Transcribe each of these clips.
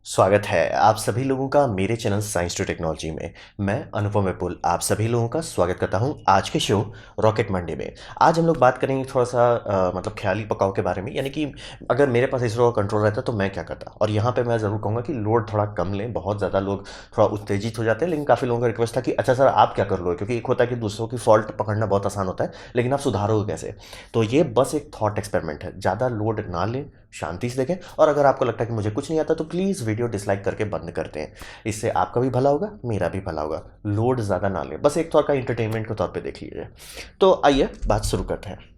स्वागत है आप सभी लोगों का मेरे चैनल साइंस टू टेक्नोलॉजी में। मैं अनुपम विपुल आप सभी लोगों का स्वागत करता हूं आज के शो रॉकेट मंडे में। आज हम लोग बात करेंगे थोड़ा सा मतलब ख्याली पकाओ के बारे में, यानी कि अगर मेरे पास इसरो का कंट्रोल रहता तो मैं क्या करता। और यहाँ पे मैं ज़रूर कहूँगा कि लोड थोड़ा कम लें। बहुत ज़्यादा लोग थोड़ा उत्तेजित हो जाते हैं, लेकिन काफ़ी लोगों का रिक्वेस्ट था कि अच्छा सर आप क्या कर लो, क्योंकि एक होता है कि दूसरों की फॉल्ट पकड़ना बहुत आसान होता है, लेकिन आप सुधारोगे कैसे। तो ये बस एक थॉट एक्सपेरिमेंट है, ज़्यादा लोड ना लें, शांति से देखें। और अगर आपको लगता है कि मुझे कुछ नहीं आता तो प्लीज़ वीडियो डिसलाइक करके बंद कर दें। इससे आपका भी भला होगा, मेरा भी भला होगा। लोड ज़्यादा ना लें, बस एक तौर का इंटरटेनमेंट के तौर पे देख लीजिए। तो आइए बात शुरू करते हैं।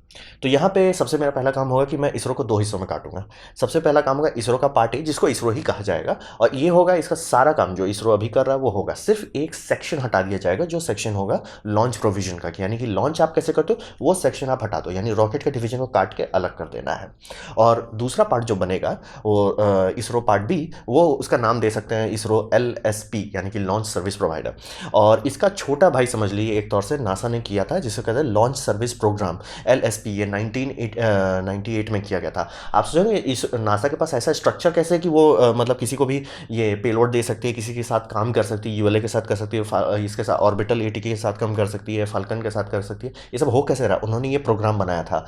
तो यहाँ पे सबसे मेरा पहला काम होगा कि मैं इसरो को दो हिस्सों में काटूंगा। सबसे पहला काम होगा इसरो का पार्ट ए, जिसको इसरो ही कहा जाएगा, और ये होगा इसका सारा काम जो इसरो अभी कर रहा है वो होगा। सिर्फ एक सेक्शन हटा दिया जाएगा, जो सेक्शन होगा लॉन्च प्रोविजन का, यानी कि लॉन्च आप कैसे करते हो वो सेक्शन आप हटा दो, यानी रॉकेट के डिवीजन को काट के अलग कर देना है। और दूसरा पार्ट जो बनेगा वो इसरो पार्ट बी, वो उसका नाम दे सकते हैं इसरो LSP, यानी कि लॉन्च सर्विस प्रोवाइडर। और इसका छोटा भाई समझ लीजिए, एक तौर से नासा ने किया था, जिसे कहते हैं लॉन्च सर्विस प्रोग्राम LSP। ये 1998 में किया गया था। आप सोचेंगे इस नासा के पास ऐसा स्ट्रक्चर कैसे है कि वो मतलब किसी को भी ये पेलोड दे सकती है, किसी के साथ काम कर सकती है, ULA के साथ कर सकती है, इसके साथ ऑर्बिटल ATK के साथ काम कर सकती है, फाल्कन के साथ कर सकती है। ये सब हो कैसे रहा, उन्होंने ये प्रोग्राम बनाया था,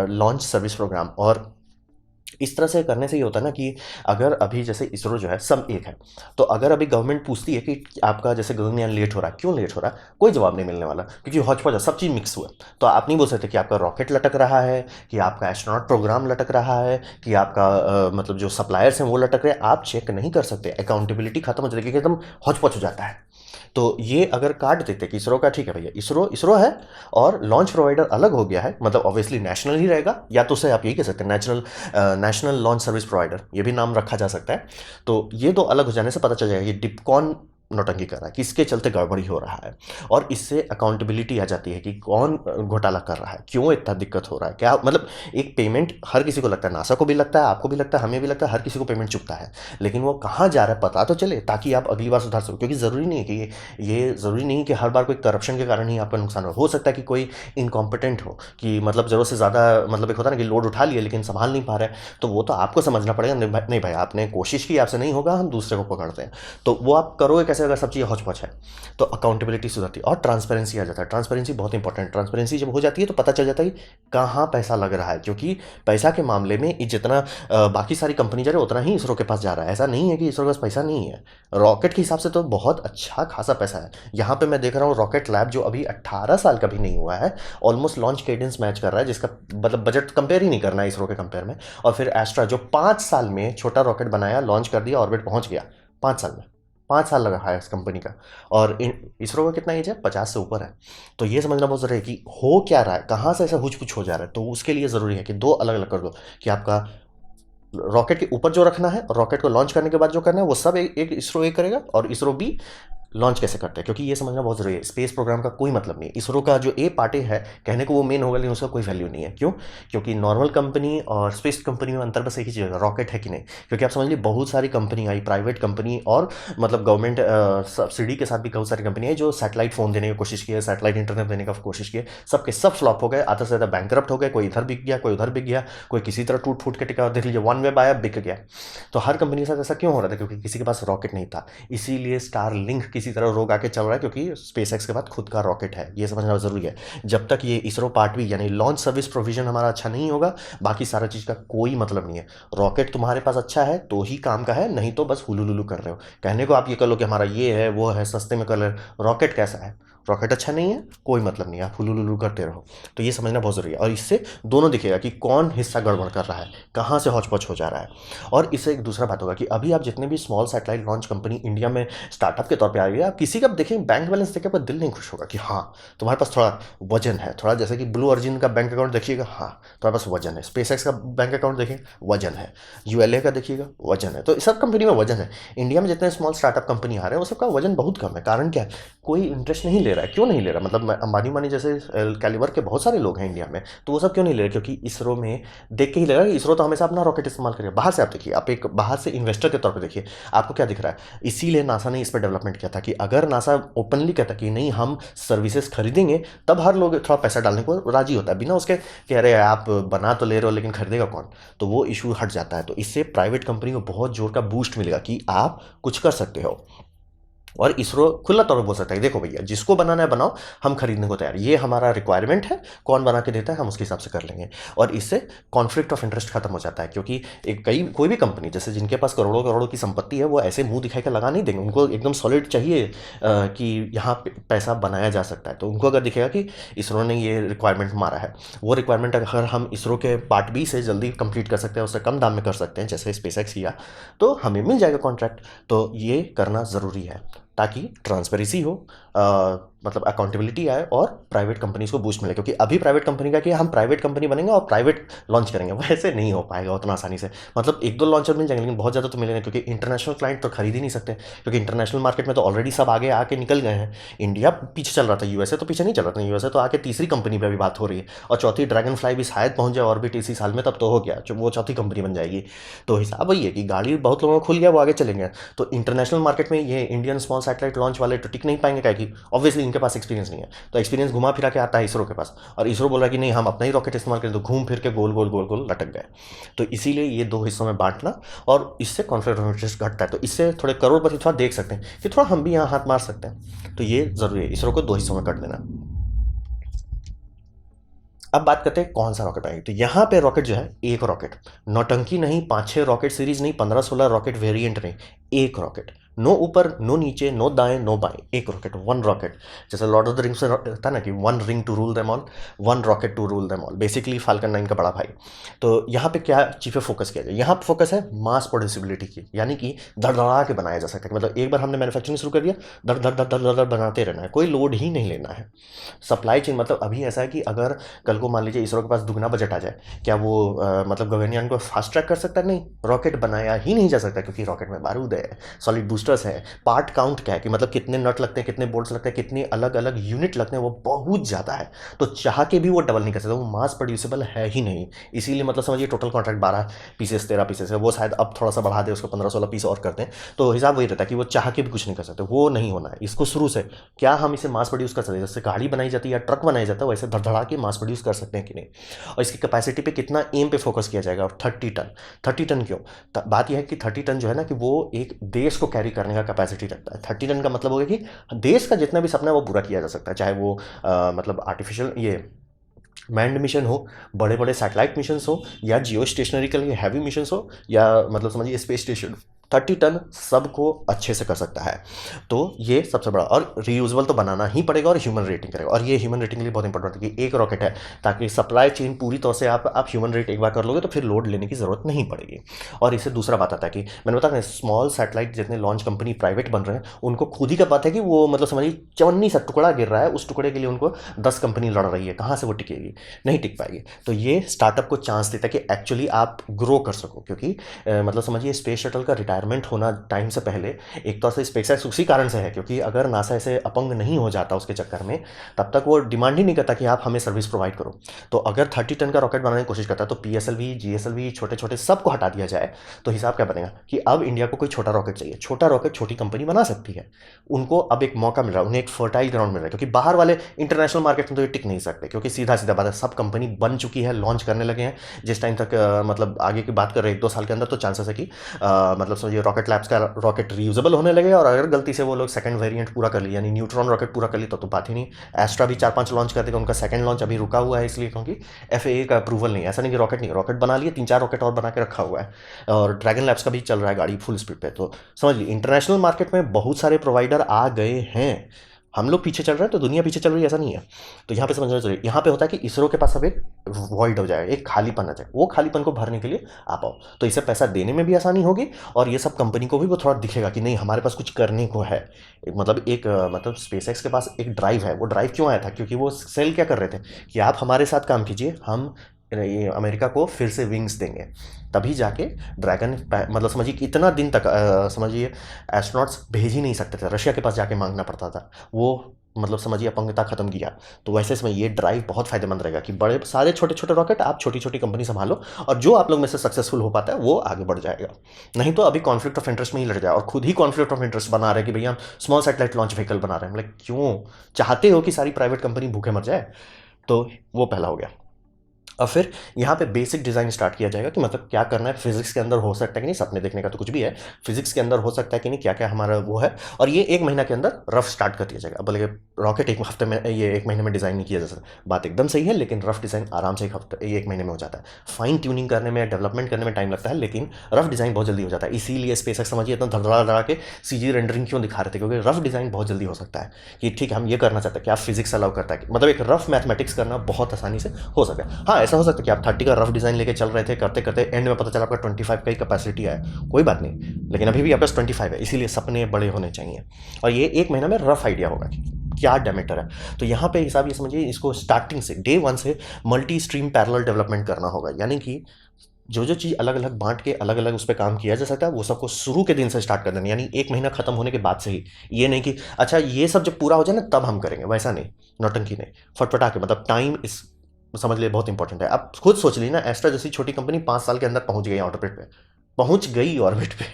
लॉन्च सर्विस प्रोग्राम। और इस तरह से करने से ये होता है ना कि अगर अभी जैसे इसरो जो है सब एक है, तो अगर अभी गवर्नमेंट पूछती है कि आपका जैसे गगनयान लेट हो रहा है, क्यों लेट हो रहा है, कोई जवाब नहीं मिलने वाला, क्योंकि हौच पौच सब चीज़ मिक्स हुआ है। तो आप नहीं बोल सकते कि आपका रॉकेट लटक रहा है, कि आपका एस्ट्रोनॉट प्रोग्राम लटक रहा है, कि आपका मतलब जो सप्लायर्स हैं वो लटक रहे हैं। आप चेक नहीं कर सकते, अकाउंटेबिलिटी खत्म हो जाती है, एकदम हौच पौच हो जाता है। तो ये अगर काट देते कि इसरो का ठीक है भैया, इसरो इसरो है और लॉन्च प्रोवाइडर अलग हो गया है, मतलब ऑब्वियसली नेशनल ही रहेगा, या तो उसे आप यही कह सकते हैं नेशनल लॉन्च सर्विस प्रोवाइडर, ये भी नाम रखा जा सकता है। तो ये दो अलग हो जाने से पता चल जाएगा ये डिपकॉन नौटंकी कर रहा है, किसके चलते गड़बड़ी हो रहा है। और इससे अकाउंटेबिलिटी आ जाती है कि कौन घोटाला कर रहा है, क्यों इतना दिक्कत हो रहा है, क्या मतलब। एक पेमेंट हर किसी को लगता है, नासा को भी लगता है, आपको भी लगता है, हमें भी लगता है, हर किसी को पेमेंट चुकता है, लेकिन वो कहाँ जा रहा है पता तो चले, ताकि आप अगली बार सुधार सको। क्योंकि ज़रूरी नहीं है कि ये ज़रूरी नहीं कि हर बार कोई करप्शन के कारण ही आपका नुकसान हो सकता है कि कोई इनकॉम्पिटेंट हो, कि मतलब ज़रूरत से ज़्यादा, मतलब एक होता है ना कि लोड उठा लिया लेकिन संभाल नहीं पा रहा है, तो वो तो आपको समझना पड़ेगा। नहीं भाई आपने कोशिश की, आपसे नहीं होगा, हम दूसरे को पकड़ते हैं। तो वो आप करोगे कैसे अगर सब चीज़ हौच पौच है। तो अकाउंटेबिलिटी सुधरती है और ट्रांसपेरेंसी आ जाता है। ट्रांसपेरेंसी बहुत इंपॉर्टेंट, ट्रांसपेरेंसी जब हो जाती है तो पता चल जाता है कि कहाँ पैसा लग रहा है, क्योंकि पैसा के मामले में जितना बाकी सारी कंपनी जा रही है उतना ही इसरो के पास जा रहा है। ऐसा नहीं है कि इसरो के पास पैसा नहीं है, रॉकेट के हिसाब से तो बहुत अच्छा खासा पैसा है। यहाँ पे मैं देख रहा हूँ रॉकेट लैब जो अभी 18 साल का भी नहीं हुआ है, ऑलमोस्ट लॉन्च केडेंस मैच कर रहा है, जिसका मतलब बजट कंपेयर ही नहीं करना है इसरो के कंपेयर में। और फिर एस्ट्रा जो 5 साल में छोटा रॉकेट बनाया, लॉन्च कर दिया, ऑर्बिट पहुंच गया 5 साल में। 5 साल लगा है इस कंपनी का। और इसरो का कितना एज है, 50 से ऊपर है। तो ये समझना बहुत ज़रूरी है कि हो क्या रहा है, कहाँ से ऐसा हुच पुच हो जा रहा है। तो उसके लिए ज़रूरी है कि दो अलग अलग कर दो, कि आपका रॉकेट के ऊपर जो रखना है और रॉकेट को लॉन्च करने के बाद जो करना है वो सब एक इसरो एक करेगा, और इसरो बी लॉन्च कैसे करते हैं, क्योंकि ये समझना बहुत जरूरी है। स्पेस प्रोग्राम का कोई मतलब नहीं है, इसरो का जो ए पार्ट है कहने को वो मेन होगा, लेकिन उसका कोई वैल्यू नहीं है। क्यों? क्योंकि नॉर्मल कंपनी और स्पेस कंपनी में अंतर बस एक ही चीज़ है, रॉकेट है कि नहीं। क्योंकि आप समझ लीजिए बहुत सारी कंपनी आई, प्राइवेट कंपनी और मतलब गवर्नमेंट सब्सिडी के साथ भी बहुत सारी कंपनी है जो सैटेलाइट फ़ोन देने की कोशिश की है, सैटेलाइट इंटरनेट देने की कोशिश की है, सबके सब फ्लॉप हो गए, आधा से ज़्यादा बैंकरप्ट हो गए। कोई इधर बिक गया, कोई उधर बिक गया, कोई किसी तरह टूट फूट के टिका। देख लीजिए वन वेब आया, बिक गया। तो हर कंपनी के साथ ऐसा क्यों हो रहा था? क्योंकि किसी के पास रॉकेट नहीं था। इसीलिए स्टार लिंक किसी तरह रोग आके चल रहा है, क्योंकि स्पेस एक्स के बाद खुद का रॉकेट है, ये समझना जरूरी है। जब तक ये इसरो पार्ट भी यानी लॉन्च सर्विस प्रोविजन हमारा अच्छा नहीं होगा, बाकी सारा चीज़ का कोई मतलब नहीं है। रॉकेट तुम्हारे पास अच्छा है तो ही काम का है, नहीं तो बस हुलू लुलू कर रहे हो। कहने को आप ये कर लो कि हमारा ये है वो है, सस्ते में कर ले। रॉकेट कैसा है? रॉकेट अच्छा नहीं है, कोई मतलब नहीं है, आप हुलू लुलू करते रहो। तो ये समझना बहुत ज़रूरी है, और इससे दोनों दिखेगा कि कौन हिस्सा गड़बड़ कर रहा है, कहाँ से हौच पौच हो जा रहा है। और इससे एक दूसरा बात होगा कि अभी आप जितने भी small satellite launch company India में स्टार्टअप के तौर पे आ रही है, आप किसी का देखेंगे बैंक बैलेंस देख के आपका दिल नहीं खुश होगा कि हाँ तुम्हारे पास थोड़ा वजन है। थोड़ा जैसे कि ब्लू ऑरिजिन का बैंक अकाउंट देखिएगा, हाँ तुम्हारे पास वजन है। स्पेस एक्स का बैंक अकाउंट देखिए, वजन है। ULA का देखिएगा, वजन है। तो सब कंपनी में वजन है। इंडिया में जितने स्मॉल स्टार्टअप कंपनी आ रहे हैं वो सबका वजन बहुत कम है। कारण क्या है? कोई इंटरेस्ट नहीं ले रहा है। क्यों नहीं ले रहा? मतलब अंबानी मानी जैसे कैलिबर के बहुत सारे लोग हैं इंडिया में, तो वो सब क्यों नहीं ले रहे? क्योंकि इसरो में देख के ही लगा कि इसरो तो हमेशा अपना रॉकेट इस्तेमाल करेगा। बाहर से आप देखिए, आप एक बाहर से इन्वेस्टर के तौर पे देखिए, आपको क्या दिख रहा है? इसीलिए नासा ने इस पर डेवलपमेंट किया था कि अगर नासा ओपनली कहता कि नहीं हम सर्विसेज खरीदेंगे, तब हर लोग थोड़ा पैसा डालने को राजी होता है, बिना उसके कि अरे आप बना तो ले रहे हो लेकिन खरीदेगा कौन, तो वो इशू हट जाता है। तो इससे प्राइवेट कंपनी को बहुत जोर का बूस्ट मिलेगा कि आप कुछ कर सकते हो। और इसरो खुला तौर पर बोल सकता है देखो भैया जिसको बनाना है बनाओ, हम खरीदने को तैयार, ये हमारा रिक्वायरमेंट है, कौन बना के देता है हम उसके हिसाब से कर लेंगे। और इससे कॉन्फ्लिक्ट ऑफ इंटरेस्ट खत्म हो जाता है, क्योंकि एक कोई भी कंपनी जैसे जिनके पास करोड़ों करोड़ों की संपत्ति है, वो ऐसे मुंह दिखाई कर लगा नहीं देंगे, उनको एकदम सॉलिड चाहिए कि यहाँ पैसा बनाया जा सकता है। तो उनको अगर दिखेगा कि इसरो ने ये रिक्वायरमेंट मारा है, वो रिक्वायरमेंट अगर हम इसरो के पार्ट बी से जल्दी कंप्लीट कर सकते हैं, उससे कम दाम में कर सकते हैं जैसे स्पेसएक्स किया, तो हमें मिल जाएगा कॉन्ट्रैक्ट। तो ये करना ज़रूरी है ताकि ट्रांसपेरेंसी हो, मतलब अकाउंटेबिलिटी आए और प्राइवेट कंपनीज को बूस्ट मिले। क्योंकि अभी प्राइवेट कंपनी का कि हम प्राइवेट कंपनी बनेंगे और प्राइवेट लॉन्च करेंगे, वैसे नहीं हो पाएगा उतना आसानी से। मतलब एक दो लॉन्चर मिल जाएंगे लेकिन बहुत ज़्यादा तो मिलेंगे, क्योंकि इंटरनेशनल क्लाइंट तो खरीद ही नहीं सकते, क्योंकि इंटरनेशनल मार्केट में तो ऑलरेडी सब आगे आके निकल गए हैं। इंडिया पीछे चल रहा था, यूएसए तो पीछे नहीं चल रहा था, यूएसए तो आके तीसरी कंपनी पर भी बात हो रही है, और चौथी ड्रैगन फ्लाई भी शायद पहुंच जाए ऑर्बिट इसी साल में, तब तो हो गया वो चौथी कंपनी बन जाएगी। तो हिसाब वही है कि गाड़ी बहुत लोगों को खुल गया, वो आगे चलेंगे। तो इंटरनेशनल मार्केट में ये इंडियन स्मॉल सैटेलाइट लॉन्च वाले तो टिक नहीं पाएंगे, क्या कि ऑब्वियसली इनके पास एक्सपीरियंस नहीं है। तो एक्सपीरियंस घुमा फिरा के आता है इसरो के पास, और इसरो बोल रहा है कि नहीं हम अपना ही रॉकेट इस्तेमाल करें, तो घूम फिर के गोल गोल गोल गोल लटक गए। तो इसीलिए ये दो हिस्सों में बांटना, और इससे कॉन्फ्लिक्ट ऑफ इंटरेस्ट घटता है। तो इससे थोड़े करोड़पति थोड़ा देख सकते हैं कि थोड़ा हम भी यहाँ हाथ मार सकते हैं। तो ये ज़रूरी है इसरो को दो हिस्सों में कर देना। अब बात करते हैं कौन सा रॉकेट आएगी। तो यहाँ पे रॉकेट जो है, एक रॉकेट, नौटंकी नहीं, 5-6 रॉकेट सीरीज नहीं, 15-16 रॉकेट वेरिएंट नहीं, एक रॉकेट, नो ऊपर नो नीचे, नो दाएं नो बाएं, एक रॉकेट, वन रॉकेट। जैसे लॉर्ड ऑफ द रिंग्स में था ना कि one ring to rule them all, one rocket to rule them all, basically Falcon 9 का बड़ा भाई। तो यहाँ पे क्या चीज़ पे फोकस किया जाए, यहाँ पे फोकस है मास प्रोड्यूसिबिलिटी की, यानी कि धड़धड़ा के बनाया जा सकता है। मतलब एक बार हमने मैन्युफैक्चरिंग शुरू कर दिया, धड़ धड़ धड़ धड़ धड़ बनाते रहना है, कोई लोड ही नहीं लेना है। सप्लाई चेन, मतलब अभी ऐसा है कि अगर कल को मान लीजिए इसरो के पास दुगना बजट आ जाए, क्या वो मतलब गगनयान को फास्ट ट्रैक कर सकता है? नहीं, रॉकेट बनाया ही नहीं जा सकता, क्योंकि रॉकेट में बारूद है, सॉलिड बूस्टर्स है, पार्ट काउंट क्या है कि मतलब कितने नट लगते हैं, कितने बोल्ट्स लगते हैं, कितने अलग अलग यूनिट लगते हैं, वो बहुत ज़्यादा है। तो चाह के भी वो डबल नहीं कर सकता, वो मास प्रोड्यूसिबल है ही नहीं। इसीलिए मतलब समझिए टोटल कॉन्ट्रैक्ट 12 पीसेस 13 पीसेस है, वो शायद अब थोड़ा सा बढ़ा दे, उसको 15-16 पीस और करते हैं। तो हिसाब वही रहता है कि वो चाह के भी कुछ नहीं कर सकते, वो नहीं होना है। इसको शुरू से क्या हम इसे मास प्रोड्यूस कर सकते हैं, जैसे गाड़ी बनाई जाती है या ट्रक बनाया जाता है, वैसे धड़धड़ा के मास प्रोड्यूस कर सकते हैं कि नहीं, और इसकी कैपेसिटी पे कितना एम पे फोकस किया जाएगा। और 30 टन, 30 टन क्यों? बात यह है कि 30 टन जो है ना कि वो एक देश को कैरी करने का कैपेसिटी रखता है। 30 टन का मतलब हो गया कि देश का जितना भी सपना है वो पूरा किया जा सकता है, चाहे वो मतलब आर्टिफिशियल ये मैंड मिशन हो, बड़े बड़े सैटेलाइट मिशन हो, या जियो स्टेशनरी के लिए हैवी मिशन हो, या मतलब समझिए स्पेस स्टेशन, 30 टन सबको अच्छे से कर सकता है। तो ये सबसे बड़ा, और रीयूजेबल तो बनाना ही पड़ेगा, और ह्यूमन रेटिंग करेगा। और ये ह्यूमन रेटिंग के लिए बहुत इंपॉर्टेंट है कि एक रॉकेट है, ताकि सप्लाई चेन पूरी तौर से आप ह्यूमन रेट एक बार कर लोगे तो फिर लोड लेने की ज़रूरत नहीं पड़ेगी। और इससे दूसरा बात आता है कि मैंने बताया स्मॉल सैटेलाइट जितने लॉन्च कंपनी प्राइवेट बन रहे हैं, उनको खुद ही का बात है कि वो मतलब समझिए चवन्नी सा टुकड़ा गिर रहा है, उस टुकड़े के लिए उनको 10 कंपनी लड़ रही है, कहाँ से वो टिकेगी? नहीं टिक पाएगी। तो ये स्टार्टअप को चांस देता है कि एक्चुअली आप ग्रो कर सको, क्योंकि मतलब समझिए स्पेस शटल का रिटायरमेंट होना टाइम से पहले एक तौर से स्पेसएक्स उसी कारण से है, क्योंकि अगर नासा ऐसे अपंग नहीं हो जाता उसके चक्कर में, तब तक वो डिमांड ही नहीं करता कि आप हमें सर्विस प्रोवाइड करो। तो अगर 30 टन का रॉकेट बनाने की कोशिश करता है, तो पीएसएलवी जीएसएलवी छोटे छोटे सबको हटा दिया जाए, तो हिसाब क्या बनेगा कि अब इंडिया को कोई छोटा रॉकेट चाहिए, छोटा रॉकेट छोटी कंपनी बना सकती है, उनको अब एक मौका मिल रहा है, उन्हें एक फर्टाइल ग्राउंड मिल रहा है। क्योंकि बाहर वाले इंटरनेशनल मार्केट में तो ये टिक नहीं सकते, क्योंकि सीधा सीधा बात है, सब कंपनी बन चुकी है, लॉन्च करने लगे हैं। जिस टाइम तक मतलब आगे की बात कर रहे हैं 1-2 साल के अंदर, तो चांसेस है कि मतलब समझिए रॉकेट लैब्स का रॉकेट रीयूजेबल होने लगे। और अगर गलती से वो लोग सेकंड वेरिएंट पूरा कर लिया, यानी न्यूट्रॉन रॉकेट पूरा कर लिया, तो बात ही नहीं। एस्ट्रा भी 4-5 लॉन्च कर देगा, उनका सेकंड लॉन्च अभी रुका हुआ है, इसलिए क्योंकि एफएए का अप्रूवल नहीं है। ऐसा नहीं कि रॉकेट नहीं, रॉकेट बना लिए, 3-4 रॉकेट और बना के रखा हुआ है, और ड्रैगन लैब्स का भी चल रहा है गाड़ी फुल स्पीड पे। तो समझ लीजिए इंटरनेशनल मार्केट में बहुत सारे प्रोवाइडर आ गए हैं, हम लोग पीछे चल रहे हैं तो दुनिया पीछे चल रही है, ऐसा नहीं है। तो यहाँ पे समझना चाहिए, यहाँ पे होता है कि इसरो के पास अब एक वॉइड हो जाएगा, एक खालीपन आ जाए, वो खालीपन को भरने के लिए आप आओ, तो इससे पैसा देने में भी आसानी होगी, और ये सब कंपनी को भी वो थोड़ा दिखेगा कि नहीं हमारे पास कुछ करने को है। मतलब एक मतलब स्पेसएक्स के पास एक ड्राइव है। वो ड्राइव क्यों आया था? क्योंकि वो सेल क्या कर रहे थे कि आप हमारे साथ काम कीजिए, हम ये अमेरिका को फिर से विंग्स देंगे, तभी जाके ड्रैगन मतलब समझिए कि इतना दिन तक समझिए एस्ट्रोनॉट्स भेज ही नहीं सकते थे, रशिया के पास जाके मांगना पड़ता था। वो मतलब समझिए अपंगता खत्म किया, तो वैसे इसमें ये ड्राइव बहुत फायदेमंद रहेगा कि बड़े सारे छोटे छोटे रॉकेट आप छोटी छोटी कंपनी संभालो, और जो आप लोग में से सक्सेसफुल हो पाता है वो आगे बढ़ जाएगा। नहीं तो अभी कॉन्फ्लिक्ट ऑफ इंटरेस्ट में ही लड़ जाए, और खुद ही कॉन्फ्लिक्ट ऑफ इंटरेस्ट बना रहे हैं कि भैया हम स्मॉल सैटेलाइट लॉन्च व्हीकल बना रहे हैं। मतलब क्यों चाहते हो कि सारी प्राइवेट कंपनी भूखे मर जाए? तो वो पहला हो गया। और फिर यहाँ पे बेसिक डिज़ाइन स्टार्ट किया जाएगा कि मतलब क्या करना है, फिजिक्स के अंदर हो सकता है कि नहीं, सपने देखने का तो कुछ भी है, फिजिक्स के अंदर हो सकता है कि नहीं, क्या क्या हमारा वो है। और ये 1 महीना के अंदर रफ स्टार्ट कर दिया जाएगा। अब बोले रॉकेट 1 हफ्ते में, ये 1 महीने में डिज़ाइन नहीं किया जा सकता, बात एकदम सही है, लेकिन रफ डिज़ाइन आराम से 1 महीने में हो जाता है। फाइन ट्यूनिंग करने में, डेवलपमेंट करने में टाइम लगता है, लेकिन रफ डिज़ाइन बहुत जल्दी हो जाता है। इसीलिए स्पेसएक्स समझिए इतना धड़धड़ा के सीजी रेंडरिंग क्यों दिखा रहे थे, क्योंकि रफ डिज़ाइन बहुत जल्दी हो सकता है कि ठीक है हम ये करना चाहते हैं कि आप फिजिक्स अलाउ करता है कि मतलब एक रफ मैथमेटिक्स करना बहुत आसानी से हो सकता है। हाँ, ऐसा हो सकता है कि आप 30 का रफ डिज़ाइन लेके चल रहे थे, करते करते एंड में पता चला आपका 25 का ही कैपेसिटी है, कोई बात नहीं, लेकिन अभी भी आपके पास 25 है, इसीलिए सपने बड़े होने चाहिए। और ये 1 महीना में रफ आइडिया होगा कि क्या डायमीटर है। तो यहाँ पे हिसाब ये समझिए, इसको स्टार्टिंग से डे 1 से मल्टी स्ट्रीम पैरेलल डेवलपमेंट करना होगा, यानी कि जो जो चीज़ अलग अलग बांट के अलग अलग उस पर काम किया जा सकता है वो सबको शुरू के दिन से स्टार्ट कर देना, यानी 1 महीना खत्म होने के बाद से ही। ये नहीं कि अच्छा ये सब जब पूरा हो जाए ना तब हम करेंगे, वैसा नहीं, नौटंकी नहीं, फटफटा के, मतलब टाइम इस समझ लिए बहुत इंपॉर्टेंट है। आप खुद सोच लीजिए ना, एस्ट्रा जैसी छोटी कंपनी 5 साल के अंदर पहुंच गई ऑर्बिट पे, पहुंच गई ऑर्बिट पे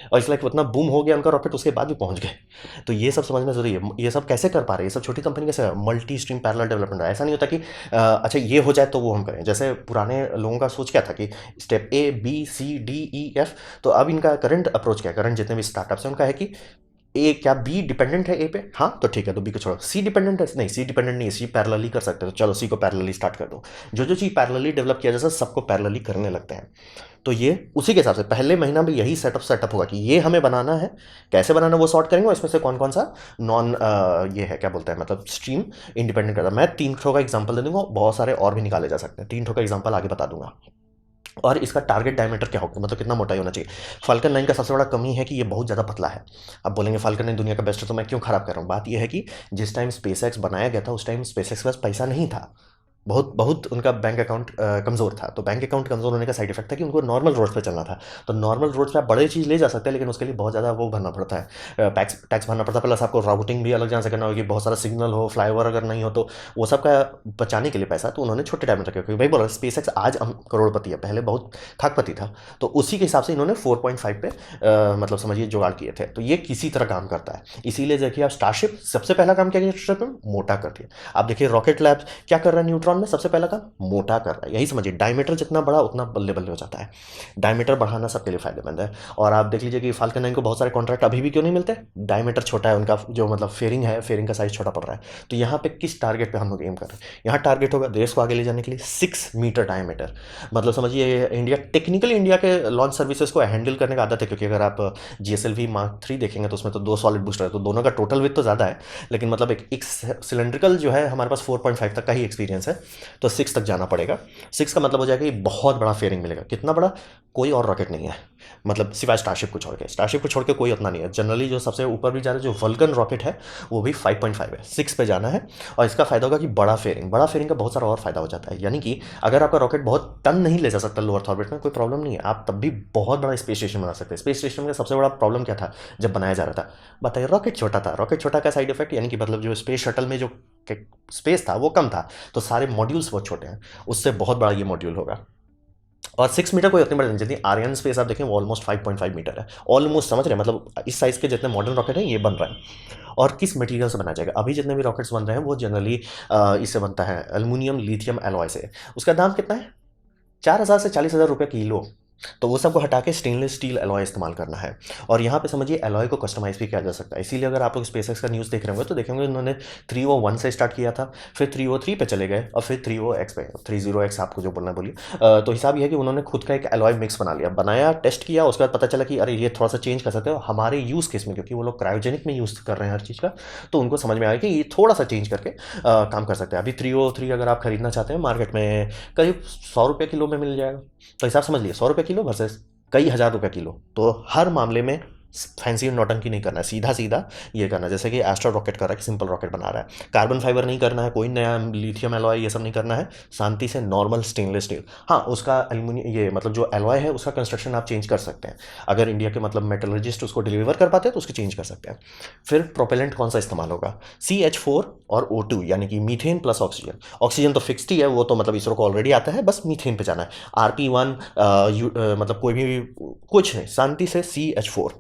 और इसलिए उतना बूम हो गया उनका रॉकेट, उसके बाद भी पहुंच गए। तो ये सब समझना जरूरी है। ये सब कैसे कर पा रहे हैं, ये सब छोटी कंपनी कैसे, मल्टी स्ट्रीम पैरेलल डेवलपमेंट। ऐसा नहीं होता कि अच्छा ये हो जाए तो वो हम करें। जैसे पुराने लोगों का सोच क्या था कि step A B C D E F, तो अब इनका करंट अप्रोच क्या है, करंट जितने भी स्टार्टअप्स हैं उनका है कि ए क्या बी डिपेंडेंट है ए पे, हाँ तो ठीक है, तो बी को छोड़ो। सी डिपेंडेंट है, नहीं सी डिपेंडेंट नहीं है, सी पैरेलली कर सकते हो, तो चलो सी को पैरेलली स्टार्ट कर दो। जो जो चीज़ पैरेलली डेवलप किया जैसा सबको पैरेलली करने लगते हैं। तो ये उसी के हिसाब से पहले महीना में यही सेटअप होगा कि ये हमें बनाना है, कैसे बनाना वो सॉर्ट करेंगे, और इसमें से कौन कौन सा नॉन ये है क्या बोलते हैं, मतलब स्ट्रीम इंडिपेंडेंट करता है। मैं 3 का एग्जाम्पल दे दूंगा, बहुत सारे और भी निकाले जा सकते हैं, 3 का एग्जाम्पल आगे बता दूंगा। और इसका टारगेट डायमीटर क्या होगा, मतलब कितना मोटाई होना चाहिए। फाल्कन 9 का सबसे बड़ा कमी है कि ये बहुत ज़्यादा पतला है। अब बोलेंगे फाल्कन 9 दुनिया का बेस्ट है, तो मैं क्यों खराब कर रहा हूँ। बात यह है कि जिस टाइम स्पेसएक्स बनाया गया था उस टाइम स्पेसएक्स के पास पैसा नहीं था, बहुत बहुत उनका बैंक अकाउंट कमज़ोर था। तो बैंक अकाउंट कमज़ोर होने का साइड इफेक्ट था कि उनको नॉर्मल रोड पे चलना था। तो नॉर्मल रोड पे आप बड़े चीज़ ले जा सकते हैं, लेकिन उसके लिए बहुत ज़्यादा वो भरना पड़ता है, टैक्स भरना पड़ता है, प्लस आपको राउटिंग भी अलग जहाँ से करना होगी, बहुत सारा सिग्नल हो, फ्लाईओवर अगर नहीं हो, तो वो सब का बचाने के लिए पैसा तो उन्होंने छोटे डायमीटर रखे। क्योंकि भाई बोला स्पेस एक्स आज करोड़पति है, पहले बहुत खाकपति था। तो उसी के हिसाब से इन्होंने 4.5 पे मतलब समझिए जुगाड़ किए थे। तो ये किसी तरह काम करता है। इसीलिए देखिए आप स्टारशिप सबसे पहला काम क्या किया, स्टारशिप में मोटा कर दिया। आप देखिए रॉकेट लैब्स क्या कर रहा है, न्यूट्रॉन में सबसे पहला काम मोटा कर रहा है। यही समझिए, डायमीटर जितना बड़ा उतना बल्ले बल्ले हो जाता है। डायमीटर बढ़ाना सबके लिए फायदेमंद है। और आप देख लीजिए कि फाल्कन 9 को बहुत सारे कॉन्ट्रैक्ट अभी भी क्यों नहीं मिलते, डायमीटर छोटा है उनका, जो मतलब फेयरिंग है, फेयरिंग का साइज छोटा पड़ रहा है। तो यहाँ पे किस टारगेट पे हम लोग एम कर रहे हैं, यहाँ टारगेट होगा देश को आगे ले जाने के लिए 6 मीटर डायमीटर। मतलब समझिए इंडिया टेक्निकली इंडिया के लॉन्च सर्विसेज को हैंडल करने का आदत है, क्योंकि अगर आप GSLV Mark 3 देखेंगे तो उसमें तो 2 सॉलिड बूस्टर है, तो दोनों का टोटल विथ तो ज़्यादा है, लेकिन मतलब एक सिलेंड्रिकल जो है हमारे पास 4.5 तक का ही एक्सपीरियंस है, तो 6 तक जाना पड़ेगा। 6 का मतलब हो जाएगा कि बहुत बड़ा फेयरिंग मिलेगा। कितना बड़ा, कोई और रॉकेट नहीं है, मतलब सिवाय स्टारशिप को छोड़ के, स्टारशिप को छोड़ के कोई उतना नहीं है। जनरली जो सबसे ऊपर भी जा रहा है, जो वल्कन रॉकेट है वो भी 5.5 है, 6 पे जाना है। और इसका फायदा होगा कि बड़ा फेयरिंग का बहुत सारा और फायदा हो जाता है। यानी कि अगर आपका रॉकेट बहुत टन नहीं ले जा सकता लो अर्थ ऑर्बिट में, कोई प्रॉब्लम नहीं है, आप तब भी बहुत बड़ा स्पेस स्टेशन बना सकते हैं। स्पेस स्टेशन का सबसे बड़ा प्रॉब्लम क्या था जब बनाया जा रहा था, बताइए, रॉकेट छोटा था। रॉकेट छोटा का साइड इफेक्ट यानी कि मतलब जो स्पेस शटल में जो स्पेस था वो कम था, तो सारे मॉड्यूल्स बहुत छोटे हैं, उससे बहुत बड़ा ये मॉड्यूल होगा। और 6 मीटर कोई उतनी बड़ी नहीं, जितनी आर्यन स्पेस आप देखें वो ऑलमोस्ट 5.5 मीटर है, ऑलमोस्ट, समझ रहे हैं, मतलब इस साइज के जितने मॉडर्न रॉकेट हैं ये बन रहे हैं। और किस मटेरियल से बनाया जाएगा, अभी जितने भी रॉकेट्स बन रहे हैं वो जनरली इससे बनता है, एल्युमिनियम लिथियम एलॉय से। उसका दाम कितना है, 4,000 से 40,000 रुपये किलो। तो वो सबको हटा के स्टेनलेस स्टील एलॉय इस्तेमाल करना है। और यहाँ पे समझिए एलॉय को कस्टमाइज भी किया जा सकता है। इसीलिए अगर आप लोग स्पेसएक्स का न्यूज़ देख रहे होंगे तो देखेंगे उन्होंने 301 से स्टार्ट किया था, फिर 303 पे चले गए, और फिर 30X पे, 30X आपको जो बोलना बोलिए। तो हिसाब ये है कि उन्होंने खुद का एक एलॉय मिक्स बना लिया, बनाया, टेस्ट किया, उसके बाद पता चला कि अरे ये थोड़ा सा चेंज कर सकते हो हमारे यूज़ केस में, क्योंकि वो लोग क्रायोजेनिक में यूज़ कर रहे हैं हर चीज़ का, तो उनको समझ में आया कि ये थोड़ा सा चेंज करके काम कर सकते हैं। अभी 303 अगर आप खरीदना चाहते हैं मार्केट में करीब 100 रुपये किलो में मिल जाएगा। तो हिसाब समझ लिए, 100 रुपये किलो वर्सेस कई हज़ार रुपये किलो, तो हर मामले में फैंसी नौटंकी नहीं करना है, सीधा सीधा ये करना है, जैसे कि एस्ट्रो रॉकेट कर रहा है, सिंपल रॉकेट बना रहा है। कार्बन फाइबर नहीं करना है, कोई नया लिथियम एलॉय ये सब नहीं करना है, शांति से नॉर्मल स्टेनलेस स्टील। हाँ, उसका एल्यूमिनियम ये मतलब जो एलॉय है उसका कंस्ट्रक्शन आप चेंज कर सकते हैं, अगर इंडिया के मतलब मेटलर्जिस्ट उसको डिलीवर कर पाते हैं तो उसको चेंज कर सकते हैं। फिर प्रोपेलेंट कौन सा इस्तेमाल होगा, CH4 और O2 यानी कि मीथेन प्लस ऑक्सीजन। ऑक्सीजन तो फिक्स्ड ही है, वो तो मतलब इसरो को ऑलरेडी आता है, बस मीथेन पे जाना है। RP1 मतलब कोई भी कुछ नहीं, शांति से CH4।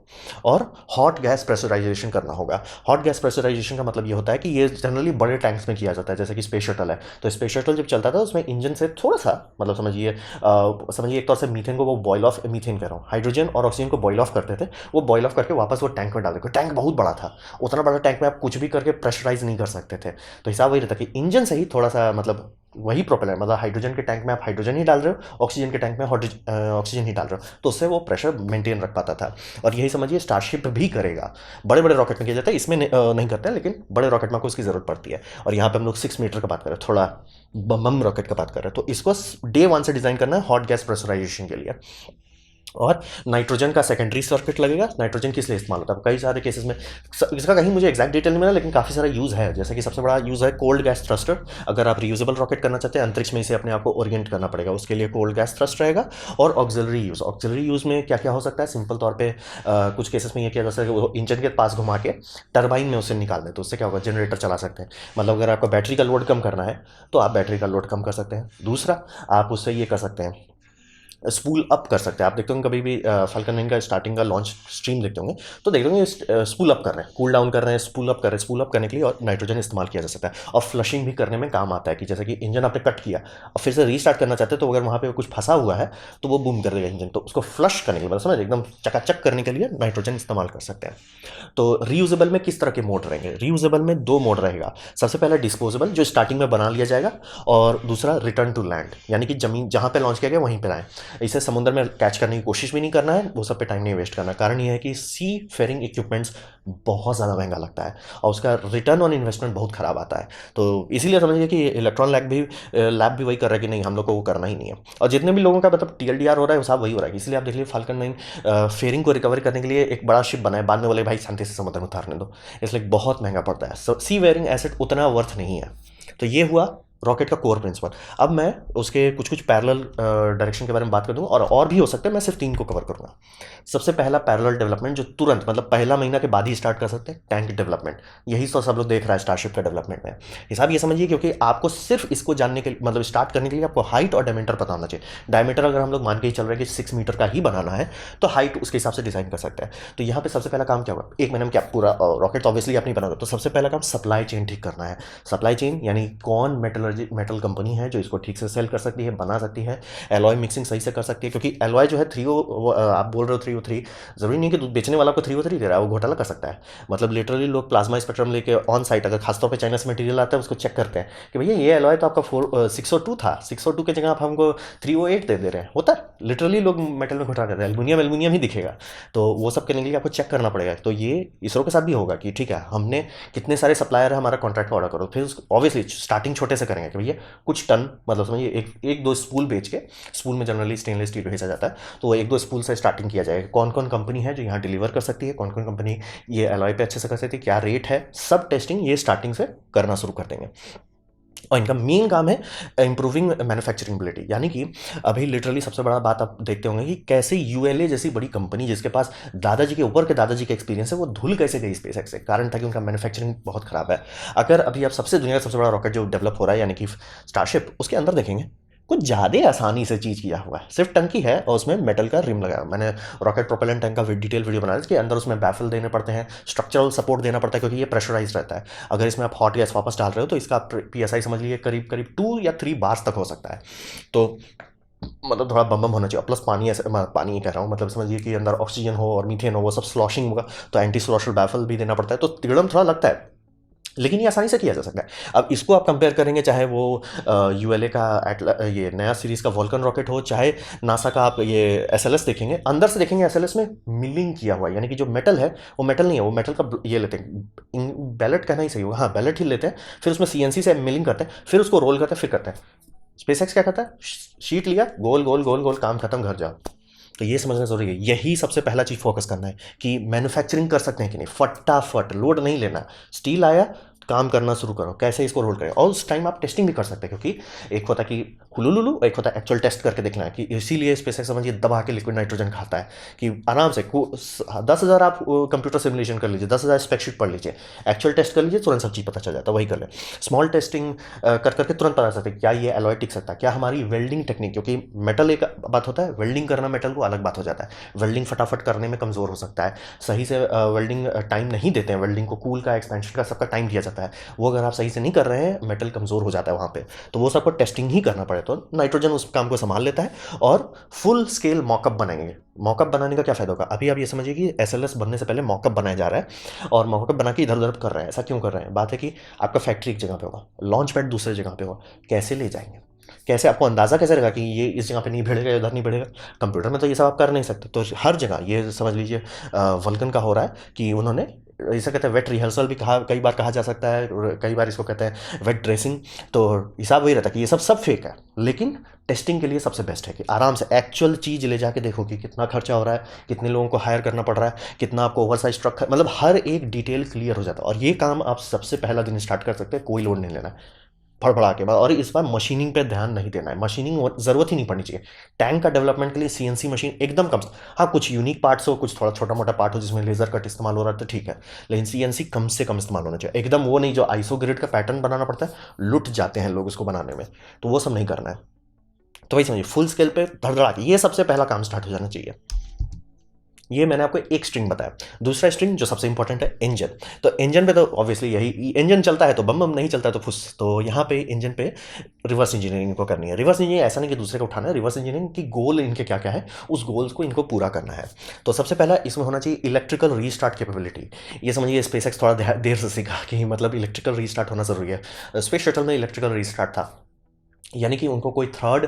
और हॉट गैस प्रेशराइजेशन करना होगा। हॉट गैस प्रेशराइजेशन का मतलब ये होता है कि ये जनरली बड़े टैंक्स में किया जाता है, जैसे कि स्पेस शटल है, तो स्पेस शटल जब चलता था उसमें इंजन से थोड़ा सा मतलब समझिए एक तौर से मीथेन को वो बॉयल ऑफ, मीथेन कह रहा हूँ, हाइड्रोजन और ऑक्सीजन को बॉयल ऑफ करते थे, वो बॉयल ऑफ करके वापस वो टैंक में डाल देते। टैंक बहुत बड़ा था, उतना बड़ा टैंक में आप कुछ भी करके प्रेशराइज नहीं कर सकते थे, तो हिसाब वही रहता कि इंजन से ही थोड़ा सा मतलब वही प्रोपेलर, मतलब हाइड्रोजन के टैंक में आप हाइड्रोजन ही डाल रहे हो, ऑक्सीजन के टैंक में ऑक्सीजन ही डाल रहे हो, तो उससे वो प्रेशर मेंटेन रख पाता था। और यही समझिए स्टारशिप भी करेगा। बड़े बड़े रॉकेट में किया जाता है, इसमें नहीं करते हैं, लेकिन बड़े रॉकेट में आपको इसकी ज़रूरत पड़ती है। और यहाँ पे हम लोग 6 मीटर का बात कर रहे हैं, थोड़ा बम रॉकेट का बात कर रहे हैं, तो इसको डे 1 से डिज़ाइन करना है हॉट गैस प्रेशराइजेशन के लिए। और नाइट्रोजन का सेकेंडरी सर्किट लगेगा। नाइट्रोजन किस लिए इस्तेमाल होता है, कई सारे केसेस में इसका कहीं मुझे एक्जैक्ट डिटेल नहीं मिला, लेकिन काफ़ी सारा यूज़ है। जैसे कि सबसे बड़ा यूज़ है कोल्ड गैस थ्रस्टर। अगर आप रियूजेबल रॉकेट करना चाहते हैं, अंतरिक्ष में इसे अपने आप को ओरिएंट करना पड़ेगा, उसके लिए कोल्ड गैस थ्रस्ट रहेगा। और ऑक्सिलरी यूज़, ऑक्सिलरी यूज़ में क्या क्या हो सकता है, सिंपल तौर पर कुछ केसेस में ये किया जा सकता है कि इंजन के पास घुमा के टर्बाइन में उसे निकाल दें, तो उससे क्या होगा, जनरेटर चला सकते हैं। मतलब अगर आपको बैटरी का लोड कम करना है तो आप बैटरी का लोड कम कर सकते हैं। दूसरा, आप उससे ये कर सकते हैं, स्पूल अप कर सकते हैं। आप देखते होंगे कभी भी फाल्कन 9 का स्टार्टिंग का लॉन्च स्ट्रीम देखते होंगे, तो देखते होंगे स्पूल अप कर रहे हैं, कूल डाउन कर रहे हैं, स्पूल अप कर रहे हैं। स्पूल अप करने के लिए और नाइट्रोजन इस्तेमाल किया जा सकता है, और फ्लशिंग भी करने में काम आता है, कि जैसे कि इंजन आपने कट किया और फिर से रीस्टार्ट करना चाहते हैं, तो अगर वहाँ पे कुछ फंसा हुआ है तो वो बूम कर देगा इंजन, तो उसको फ्लश करने के लिए, मतलब समझ एकदम चकाचक करने के लिए नाइट्रोजन इस्तेमाल कर सकते हैं। तो रीयूजेबल में किस तरह के मोड रहेंगे, रीयूजेबल में 2 मोड रहेगा। सबसे पहला डिस्पोजेबल, जो स्टार्टिंग में बना लिया जाएगा, और दूसरा रिटर्न टू लैंड, यानी कि जमीन जहाँ पे लॉन्च किया गया वहीं पे लाएं। इसे समुद्र में कैच करने की कोशिश भी नहीं करना है, वो सब पे टाइम नहीं वेस्ट करना। कारण ये है कि सी फेयरिंग इक्विपमेंट्स बहुत ज़्यादा महंगा लगता है, और उसका रिटर्न ऑन इन्वेस्टमेंट बहुत ख़राब आता है। तो इसीलिए समझिए कि इलेक्ट्रॉन लैब भी वही कर रहा है कि नहीं, हम लोग को वो करना ही नहीं है। और जितने भी लोगों का मतलब TLDR हो रहा है वो सब वही हो रहा है। इसलिए आप देख लीजिए फाल्कन 9 फेयरिंग को रिकवर करने के लिए एक बड़ा शिप बना है, बाद में बोले भाई शांति से समुद्र में उतारने दो, इसलिए बहुत महंगा पड़ता है। सी वेयरिंग एसेट उतना वर्थ नहीं है। तो ये हुआ रॉकेट का कोर प्रिंसिपल। अब मैं उसके कुछ कुछ पैरेलल डायरेक्शन के बारे में बात कर दूंगा, और भी हो सकते हैं, मैं सिर्फ 3 को कवर करूंगा। सबसे पहला पैरेलल डेवलपमेंट, जो तुरंत मतलब पहला महीना के बाद ही स्टार्ट कर सकते हैं, टैंक डेवलपमेंट। यही तो सब लोग देख रहा है स्टारशिप का डेवलपमेंट में। हिसाब ये समझिए, क्योंकि आपको सिर्फ इसको जानने के मतलब स्टार्ट करने के लिए आपको हाइट और डायमीटर पता होना चाहिए। डायमीटर अगर हम लोग मान के ही चल रहे हैं कि 6 मीटर का ही बनाना है, तो हाइट उसके हिसाब से डिजाइन कर सकते हैं। तो यहाँ पे सबसे पहला काम क्या होगा, एक महीने में क्या पूरा रॉकेट तो ऑब्वियसली आप नहीं बनाओगे, तो सबसे पहला काम सप्लाई चेन ठीक करना है। सप्लाई चेन यानी कौन मेटल कंपनी है जो इसको ठीक से सेल कर सकती है, बना सकती है, एलॉय मिक्सिंग सही से कर सकती है। क्योंकि एलॉय जो है 3O, आप बोल रहे हो 3O3, जरूरी नहीं कि बेचने वाला को 3O3 दे रहा है, वो घोटाला कर सकता है। मतलब लिटरली लोग प्लाज्मा स्पेक्ट्रम लेके ऑन साइट, अगर खासतौर पे चाइना से मटेरियल आता है, उसको चेक करते हैं कि भैया ये एलॉय तो आपका 602 था, 602 की जगह आप हमको 308 दे रहे हैं। होता है लिटरली, लोग मेटल में घोटाला करते हैं, एल्यूमिनियम ही दिखेगा। तो वो सब करने के लिए आपको चेक करना पड़ेगा। तो ये इसरो के साथ भी होगा कि ठीक है, हमने कितने सारे सप्लायर है, हमारा कॉन्ट्रैक्ट का ऑर्डर करो। फिर ऑब्वियसली स्टार्टिंग छोटे से करेंगे कि भैया कुछ टन, मतलब समझिए एक दो स्पूल बेच के, स्पूल में जनरली स्टेनलेस स्टील भेजा जाता है, तो 1-2 स्पूल से स्टार्टिंग किया जाएगा। कौन कौन कंपनी है जो यहाँ डिलीवर कर सकती है, कौन कौन कंपनी ये एलॉय पे अच्छे से कर सकती है, क्या रेट है, सब टेस्टिंग ये स्टार्टिंग से करना शुरू कर देंगे। और इनका मेन काम है इंप्रूविंग मैन्युफैक्चरिंग, यानी कि अभी लिटरली सबसे बड़ा बात आप देखते होंगे कि कैसे ULA जैसी बड़ी कंपनी, जिसके पास दादाजी के ऊपर के दादाजी का एक्सपीरियंस है, वो धुल कैसे गई स्पेसएक्स से। कारण था कि उनका मैन्युफैक्चरिंग बहुत खराब है। अगर अभी आप दुनिया का सबसे बड़ा रॉकेट जो डेवलप हो रहा है, यानी कि स्टारशिप, उसके अंदर देखेंगे कुछ ज़्यादा आसानी से चीज़ किया हुआ है। सिर्फ टंकी है और उसमें मेटल का रिम लगाया। मैंने रॉकेट प्रोपेलेंट टैंक का डिटेल वीडियो बनाया, इसके अंदर उसमें बैफल देने पड़ते हैं, स्ट्रक्चरल सपोर्ट देना पड़ता है, क्योंकि ये प्रेशराइज रहता है। अगर इसमें आप हॉट गैस वापस डाल रहे हो तो इसका PSI समझ लीजिए करीब करीब 2 या 3 बार्स तक हो सकता है। तो मतलब थोड़ा बम होना चाहिए। प्लस पानी, ऐसे पानी ही कह रहा हूँ, मतलब समझिए कि अंदर ऑक्सीजन हो और मीथेन हो, वो सब स्लॉशिंग होगा, तो एंटी स्लॉशल बैफल भी देना पड़ता है। तो तिगड़म थोड़ा लगता है, लेकिन ये आसानी से किया जा सकता है। अब इसको आप कंपेयर करेंगे, चाहे वो ULA का ये नया सीरीज़ का वॉल्कन रॉकेट हो, चाहे नासा का आप ये SLS देखेंगे, अंदर से देखेंगे SLS में मिलिंग किया हुआ है, यानी कि जो मेटल है वो मेटल नहीं है, वो मेटल का ये लेते हैं, बैलेट कहना ही सही होगा, हाँ बैलेट ही लेते हैं, फिर उसमें CNC से मिलिंग करते हैं, फिर उसको रोल करते हैं, फिर करते हैं। स्पेसएक्स क्या करता है, शीट लिया, गोल गोल गोल गोल, काम खत्म, घर जाओ। तो ये समझना ज़रूरी है, यही सबसे पहला चीज़ फोकस करना है कि मैन्युफैक्चरिंग कर सकते हैं कि नहीं, फटाफट लोड नहीं लेना। स्टील आया, काम करना शुरू करो, कैसे इसको रोल करें। और उस टाइम आप टेस्टिंग भी कर सकते हैं, क्योंकि एक होता है कि हुलुलुलु, एक होता है एक्चुअल टेस्ट करके देखना है। कि इसीलिए स्पेसएक्स समझिए दबा के लिक्विड नाइट्रोजन खाता है कि आराम से 10,000 आप कंप्यूटर सिमुलेशन कर लीजिए, 10,000 स्पेक्शीट पढ़ लीजिए, एक्चुअल टेस्ट कर लीजिए, तुरंत सब चीज़ पता चल जाता है। वही कर ले, स्मॉल टेस्टिंग कर करके तुरंत पता चलता है क्या ये एलॉय टिक सकता है, क्या हमारी वेल्डिंग टेक्निक, क्योंकि मेटल एक बात होता है, वेल्डिंग करना मेटल को अलग बात हो जाता है। वेल्डिंग फटाफट करने में कमज़ोर हो सकता है, सही से वेल्डिंग टाइम नहीं देते हैं, वेल्डिंग को कूल का, एक्सपेंशन का, सबका टाइम दिया जाता है, वो अगर आप सही से नहीं कर रहे हैं, मेटल कमज़ोर हो जाता है वहाँ पे। तो वो सबको टेस्टिंग ही करना पड़े, तो नाइट्रोजन उस काम को संभाल लेता है। और फुल स्केल मॉकअप बनाएंगे। मॉकअप बनाने का क्या फ़ायदा होगा, अभी आप ये समझिए कि एसएलएस बनने से पहले मॉकअप बनाया जा रहा है, और मॉकअप बना के इधर उधर कर रहे हैं। ऐसा क्यों कर रहे हैं, बात है कि आपका फैक्ट्री एक जगह पे होगा, लॉन्च पैड दूसरे जगह पे होगा, कैसे ले जाएंगे, कैसे आपको अंदाज़ा कैसे रहेगा कि ये इस जगह पे नहीं भिड़ेगा, इधर नहीं भिड़ेगा। कंप्यूटर में तो ये सब आप कर नहीं सकते। तो हर जगह ये समझ लीजिए वल्कन का हो रहा है कि उन्होंने, इसे कहते हैं वेट रिहर्सल भी कहा, कई बार कहा जा सकता है, और कई बार इसको कहते हैं वेट ड्रेसिंग। तो हिसाब वही रहता है कि ये सब फेक है, लेकिन टेस्टिंग के लिए सबसे बेस्ट है कि आराम से एक्चुअल चीज़ ले जाके देखो कि कितना खर्चा हो रहा है, कितने लोगों को हायर करना पड़ रहा है, कितना आपको ओवरसाइज ट्रक, मतलब हर एक डिटेल क्लियर हो जाता है। और ये काम आप सबसे पहला दिन स्टार्ट कर सकते हैं, कोई लोड नहीं लेना है फड़फड़ा के बाद। और इस बार मशीनिंग पे ध्यान नहीं देना है, मशीनिंग ज़रूरत ही नहीं पड़नी चाहिए। टैंक का डेवलपमेंट के लिए सीएनसी मशीन एकदम कम। हाँ, कुछ यूनिक पार्ट्स हो, कुछ थोड़ा छोटा मोटा पार्ट हो जिसमें लेजर कट इस्तेमाल हो रहा है, तो ठीक है, लेकिन सीएनसी कम से कम इस्तेमाल होना चाहिए एकदम। वो नहीं जो आइसो ग्रिड का पैटर्न बनाना पड़ता है, लुट जाते हैं लोग उसको बनाने में, तो वो सब नहीं करना है। तो वही समझिए, फुल स्केल पे धड़धड़ा के ये सबसे पहला काम स्टार्ट हो जाना चाहिए। ये मैंने आपको एक स्ट्रिंग बताया। दूसरा स्ट्रिंग जो सबसे इंपॉर्टेंट है, इंजन। तो इंजन पे तो ऑब्वियसली यही, इंजन चलता है तो बम बम, नहीं चलता है तो फुस। तो यहाँ पे इंजन पे रिवर्स इंजीनियरिंग को करनी है। रिवर्स इंजीनियरिंग ऐसा नहीं कि दूसरे को उठाना है, रिवर्स इंजीनियरिंग की गोल इनके क्या क्या है, उस गोल्स को इनको पूरा करना है। तो सबसे पहला इसमें होना चाहिए इलेक्ट्रिकल रीस्टार्ट कैपेबिलिटी। ये समझिए स्पेसएक्स थोड़ा देर से सीखा कि मतलब इलेक्ट्रिकल रीस्टार्ट होना ज़रूरी है। स्पेस शटल में इलेक्ट्रिकल रीस्टार्ट था, यानी कि उनको कोई थर्ड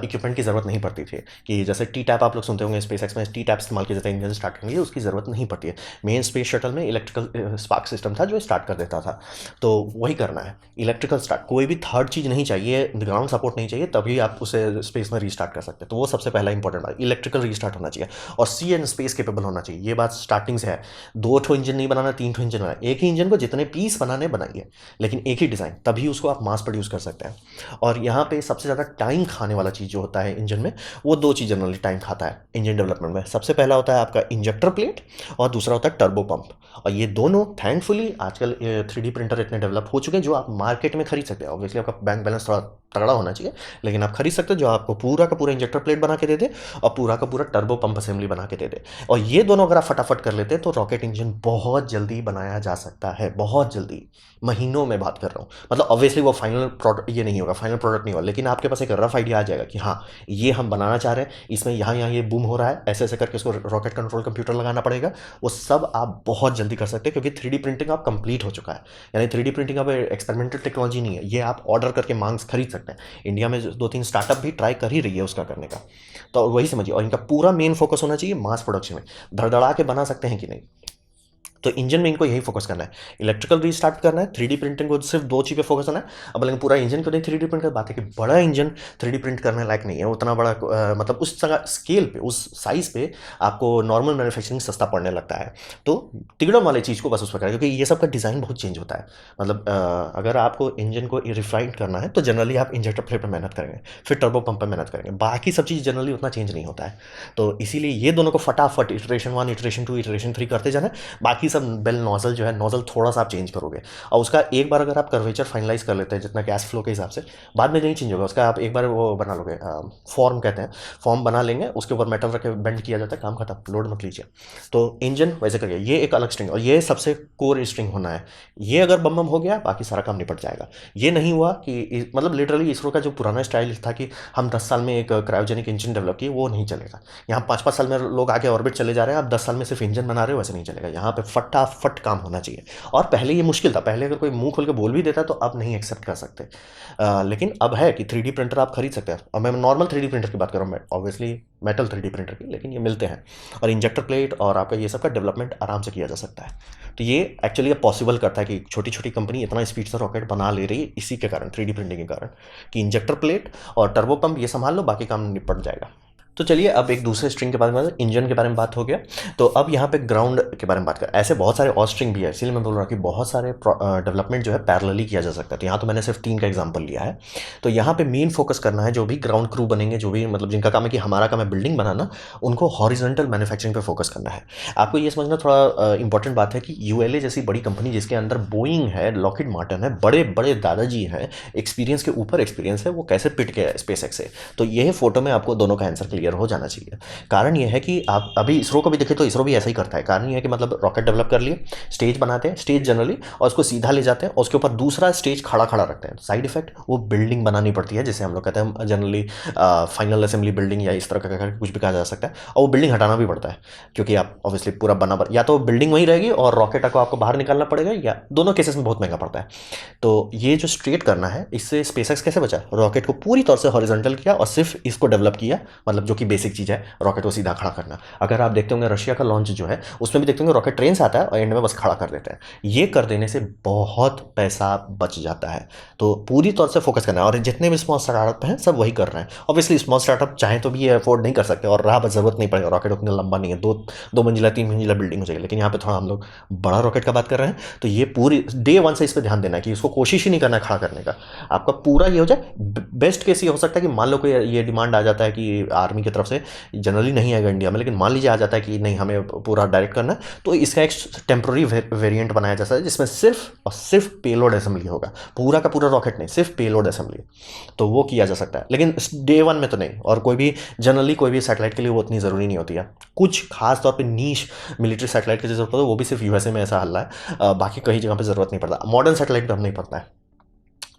इक्विपमेंट की ज़रूरत नहीं पड़ती थी। कि जैसे टी टैप आप लोग सुनते होंगे, स्पेस एक्स में टी टैप इस्तेमाल किया जाता है इंजन स्टार्ट करने के लिए, उसकी ज़रूरत नहीं पड़ती है। मेन स्पेस शटल में इलेक्ट्रिकल स्पार्क सिस्टम था जो स्टार्ट कर देता था। तो वही करना है, इलेक्ट्रिकल स्टार्ट। कोई भी थर्ड चीज़ नहीं चाहिए, ग्राउंड सपोर्ट नहीं चाहिए, तभी आप उसे स्पेस में रीस्टार्ट कर सकते हैं। तो वो सबसे पहला इंपॉर्टेंट बात, इलेक्ट्रिकल रीस्टार्ट होना चाहिए। और सी एंड स्पेस केपेबल होना चाहिए, ये बात स्टार्टिंग से है। 2 इंजन नहीं बनाना, 3 इंजन बनाना, एक ही इंजन को जितने पीस बनाने बनाइए, लेकिन एक ही डिज़ाइन, तभी उसको आप मास प्रोड्यूस कर सकते हैं। और यहाँ पे सबसे ज़्यादा टाइम खाने वाला चीज़ जो होता है इंजन में, वो 2 चीज़ जनरली टाइम खाता है इंजन डेवलपमेंट में। सबसे पहला होता है आपका इंजेक्टर प्लेट, और दूसरा होता है टर्बो पंप। और ये दोनों थैंकफुली आजकल 3D प्रिंटर इतने डेवलप हो चुके हैं जो आप मार्केट में खरीद सकते हैं। ऑब्वियसली आपका बैंक बैलेंस थोड़ा तगड़ा होना चाहिए, लेकिन आप खरीद सकते हो, जो आपको पूरा का पूरा इंजेक्टर प्लेट बना के दे दे और पूरा का पूरा टर्बो पंप असेंबली बना के दे दे। और ये दोनों अगर आप फटाफट कर लेते हैं तो रॉकेट इंजन बहुत जल्दी बनाया जा सकता है, बहुत जल्दी, महीनों में बात कर रहा हूँ। मतलब ऑब्वियसली वो फाइनल प्रोडक्ट ये नहीं होगा, फाइनल प्रोडक्ट नहीं होगा, लेकिन आपके पास एक रफ आइडिया आ जाएगा कि हाँ, ये हम बनाना चाह रहे हैं, इसमें यहाँ यहाँ ये बूम हो रहा है, ऐसे ऐसे करके उसको रॉकेट कंट्रोल कंप्यूटर लगाना पड़ेगा। वो सब आप बहुत जल्दी कर सकते हैं, क्योंकि 3D प्रिंटिंग आप कंप्लीट हो चुका है। यानी 3D प्रिंटिंग अब एक्सपेरिमेंटल टेक्नोलॉजी नहीं है, ये आप ऑर्डर करके मांग खरीद सकते हैं। इंडिया में 2-3 स्टार्टअप भी ट्राई कर ही रही है उसका करने का। तो वही समझिए, और इनका पूरा मेन फोकस होना चाहिए मास प्रोडक्शन में, धड़धड़ा के बना सकते हैं कि नहीं। तो इंजन में इनको यही फोकस करना है, इलेक्ट्रिकल रीस्टार्ट करना है, 3D प्रिंटिंग को सिर्फ 2 चीज़ पे फोकस करना है। अब लेकिन पूरा इंजन को नहीं 3D प्रिंट कर, बात है कि बड़ा इंजन 3D प्रिंट करने लायक नहीं है उतना बड़ा। मतलब उस स्केल पे, उस साइज़ पे आपको नॉर्मल मैन्युफैक्चरिंग सस्ता पड़ने लगता है। तो तिगड़म वाले चीज़ को बस उस पर करें, क्योंकि ये सब का डिज़ाइन बहुत चेंज होता है। मतलब अगर आपको इंजन को रिफाइन करना है तो जनरली आप इंजेक्टर प्लेट पर मेहनत करेंगे, फिर टर्बो पंप पर मेहनत करेंगे, बाकी सब चीज़ जनरली उतना चेंज नहीं होता है। तो इसीलिए ये दोनों को फटाफट इटरेशन 1, इटरेशन 2, इटरेशन 3 करते जाना है। बाकी सब बेल नोजल जो है, नोजल थोड़ा सा आप चेंज करोगे, और उसका एक बार अगर आप कर्वेचर फाइनलाइज कर लेते हैं जितना गैस फ्लो के हिसाब से, बाद में नहीं चेंज होगा उसका। आप एक बार वो बना लोगे, फॉर्म कहते हैं, फॉर्म बना लेंगे, उसके ऊपर मेटल रख के बेंड किया जाता है, काम खत्म, लोड मत लीजिए। तो इंजन वैसे करके ये एक अलग स्ट्रिंग, और ये सबसे कोर स्ट्रिंग होना है। ये अगर बम बम हो गया, बाकी सारा काम निपट जाएगा। ये नहीं हुआ कि मतलब लिटरली इसरो का जो पुराना स्टाइल था कि हम 10 साल में एक क्रायोजेनिक इंजन डेवलप किए, वो नहीं चलेगा। यहाँ 5-5 साल में लोग आगे ऑर्बिट चले जा रहे हैं, आप 10 साल में सिर्फ इंजन बना रहे हो, वैसे नहीं चलेगा। यहाँ पे फटाफट काम होना चाहिए। और पहले ये मुश्किल था, पहले अगर कोई मुंह खोल के बोल भी देता तो अब नहीं एक्सेप्ट कर सकते। लेकिन अब है कि 3D प्रिंटर आप खरीद सकते हैं। और मैं नॉर्मल 3D प्रिंटर की बात कर रहा हूँ, ऑब्वियसली मेटल 3D प्रिंटर की, लेकिन ये मिलते हैं। और इंजेक्टर प्लेट और आपका ये सब का डेवलपमेंट आराम से किया जा सकता है। तो ये एक्चुअली पॉसिबल करता है कि छोटी छोटी कंपनी इतना स्पीड से रॉकेट बना ले रही है, इसी के कारण, 3D प्रिंटिंग के कारण, कि इंजेक्टर प्लेट और टर्बो पंप ये संभाल लो, बाकी काम निपट जाएगा। तो चलिए अब एक दूसरे स्ट्रिंग के बारे में, इंजन के बारे में बात हो गया। तो अब यहाँ पे ग्राउंड के बारे में बात करें। ऐसे बहुत सारे और स्ट्रिंग भी है, इसीलिए मैं बोल रहा हूँ कि बहुत सारे डेवलपमेंट जो है पैरेलली किया जा सकता है। तो यहाँ तो मैंने सिर्फ 3 का एग्जांपल लिया है। तो यहाँ पे मेन फोकस करना है जो भी ग्राउंड क्रू बनेंगे, जो भी मतलब जिनका काम है कि हमारा काम है बिल्डिंग बनाना, उनको हॉरिजॉन्टल मैन्युफैक्चरिंग पे फोकस करना है। आपको ये समझना थोड़ा इंपॉर्टेंट बात है कि यूएलए जैसी बड़ी कंपनी जिसके अंदर बोइंग है, लॉकहीड मार्टिन है, बड़े बड़े दादाजी हैं, एक्सपीरियंस के ऊपर एक्सपीरियंस है, वो कैसे पिट गया स्पेसएक्स से। तो यह फोटो में आपको दोनों का आंसर क्लियर हो जाना चाहिए। कारण यह है कि आप अभी इसरो को भी देखें तो इसरो भी ऐसा ही करता है। कारण यह है कि मतलब रॉकेट डेवलप कर लिए, स्टेज बनाते हैं, स्टेज जनरली, और उसको सीधा ले जाते हैं और उसके ऊपर दूसरा स्टेज खड़ा खड़ा रखते हैं। साइड इफेक्ट वो बिल्डिंग बनानी पड़ती है, जिसे हम लोग कहते हैं जनरली फाइनल असेंबली बिल्डिंग, या इस तरह का कुछ भी कहा जा सकता है। और वो बिल्डिंग हटाना भी पड़ता है, क्योंकि आप ऑब्वियसली पूरा बना या तो बिल्डिंग वहीं रहेगी और रॉकेट को आपको बाहर निकालना पड़ेगा, या दोनों केसेस में बहुत महंगा पड़ता है। तो ये जो स्ट्रेट करना है, इससे स्पेसएक्स कैसे बचा, रॉकेट को पूरी तौर से हॉरिजॉन्टल किया और सिर्फ इसको डेवलप किया, मतलब जो कि बेसिक चीज़ है रॉकेट को सीधा खड़ा करना। अगर आप देखते होंगे रशिया का लॉन्च जो है, उसमें भी देखते होंगे रॉकेट ट्रेन से आता है और एंड में बस खड़ा कर देते हैं। ये कर देने से बहुत पैसा बच जाता है। तो पूरी तौर से फोकस करना है, और जितने भी स्मॉल स्टार्टअप हैं सब वही कर रहे हैं। ऑब्वियसली स्मॉल स्टार्टअप चाहे तो भी ये अफोर्ड नहीं कर सकते, और रहा जरूरत नहीं पड़ेगा, रॉकेट उतना लंबा नहीं है, दो मंजिला 3 मंजिला बिल्डिंग हो जाएगी। लेकिन यहाँ पे थोड़ा हम लोग बड़ा रॉकेट का बात कर रहे हैं, तो ये पूरी डे 1 से इस पर ध्यान देना है कि इसको कोशिश ही नहीं करना है खड़ा करने का। आपका पूरा ये हो जाए। बेस्ट केस ये हो सकता है कि मान लो कोई ये डिमांड आ जाता है कि आर्मी की तरफ से, जनरली नहीं आएगा इंडिया में, लेकिन मान लीजिए आ जाता है कि नहीं हमें पूरा डायरेक्ट करना है, तो इसका एक टेम्प्रोरी वेरिएंट बनाया जा सकता है जिसमें सिर्फ और सिर्फ पेलोड असेंबली होगा, पूरा का पूरा रॉकेट नहीं, सिर्फ पेलोड असेंबली। तो वो किया जा सकता है, लेकिन डे 1 में तो नहीं। और कोई भी जनरली कोई भी सैटेलाइट के लिए वो उतनी ज़रूरी नहीं होती है। कुछ खास तौर पे नीश मिलिट्री सैटेलाइट की जरूरत पड़ता है, वो भी सिर्फ यूएसए में ऐसा हल्ला है, बाकी कहीं जगह पे ज़रूरत नहीं पड़ता। मॉडर्न सैटेलाइट पे हम नहीं पड़ता है।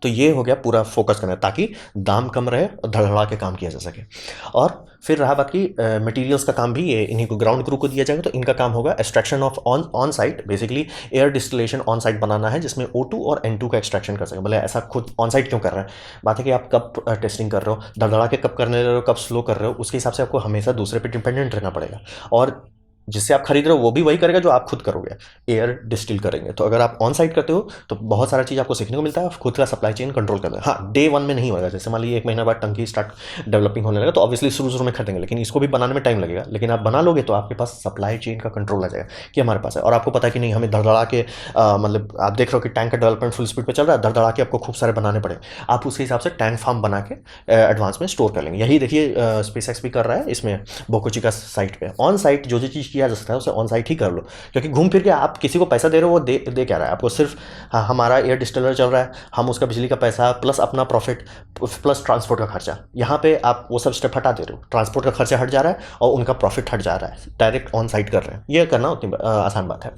तो ये हो गया पूरा फोकस करना, ताकि दाम कम रहे और धड़धड़ा के काम किया जा सके। और फिर रहा बाकी मटेरियल्स का काम भी, ये इन्हीं को ग्राउंड क्रू को दिया जाएगा। तो इनका काम होगा extraction of on site, basically air distillation on site बनाना है, जिसमें O2 और N2 का एक्सट्रैक्शन कर सके। भले ऐसा खुद ऑन साइट क्यों कर रहे हैं, बात है कि आप कब टेस्टिंग कर रहे हो, धड़धड़ा के कब करने रहे हो, कब स्लो कर रहे हो, उसके हिसाब से आपको हमेशा दूसरे पे डिपेंडेंट रहना पड़ेगा। और जिससे आप खरीद रहे हो वो भी वही करेगा जो आप खुद करोगे, एयर डिस्टिल करेंगे। तो अगर आप ऑन साइट करते हो तो बहुत सारा चीज़ आपको सीखने को मिलता है, खुद का सप्लाई चेन कंट्रोल करना है। हाँ, डे 1 में नहीं होगा। जैसे मान लीजिए 1 महीना बाद टंकी स्टार्ट डेवलपिंग होने लगा, तो ऑब्वियसली शुरू में खरीदेंगे, लेकिन इसको भी बनाने में टाइम लगेगा। लेकिन आप बना लोगे तो आपके पास सप्लाई चेन का कंट्रोल आ जाएगा कि हमारे पास है, और आपको पता है कि नहीं हमें धड़धड़ा के मतलब आप देख रहे हो कि टैंक का डेवलपमेंट फुल स्पीड पर चल रहा है, धड़धड़ा के आपको खूब सारे बनाने पड़े, आप उसके हिसाब से टैंक फार्म बना के एडवांस में स्टोर कर लेंगे। यही देखिए स्पेसएक्स भी कर रहा है इसमें बोकोचिका साइट पे। ऑन साइट जो चीज़ किया जा सकता है उसे ऑन साइट ही कर लो, क्योंकि घूम फिर के आप किसी को पैसा दे रहे हो, वो दे क्या रहा है आपको, सिर्फ हाँ, हमारा एयर डिस्टिलर चल रहा है, हम उसका बिजली का पैसा प्लस अपना प्रॉफिट प्लस ट्रांसपोर्ट का खर्चा। यहाँ पे आप वो सब स्टेप हटा दे रहे हो, ट्रांसपोर्ट का खर्चा हट जा रहा है और उनका प्रॉफिट हट जा रहा है, डायरेक्ट ऑन साइट कर रहे हैं। ये करना उतनी आसान बात है।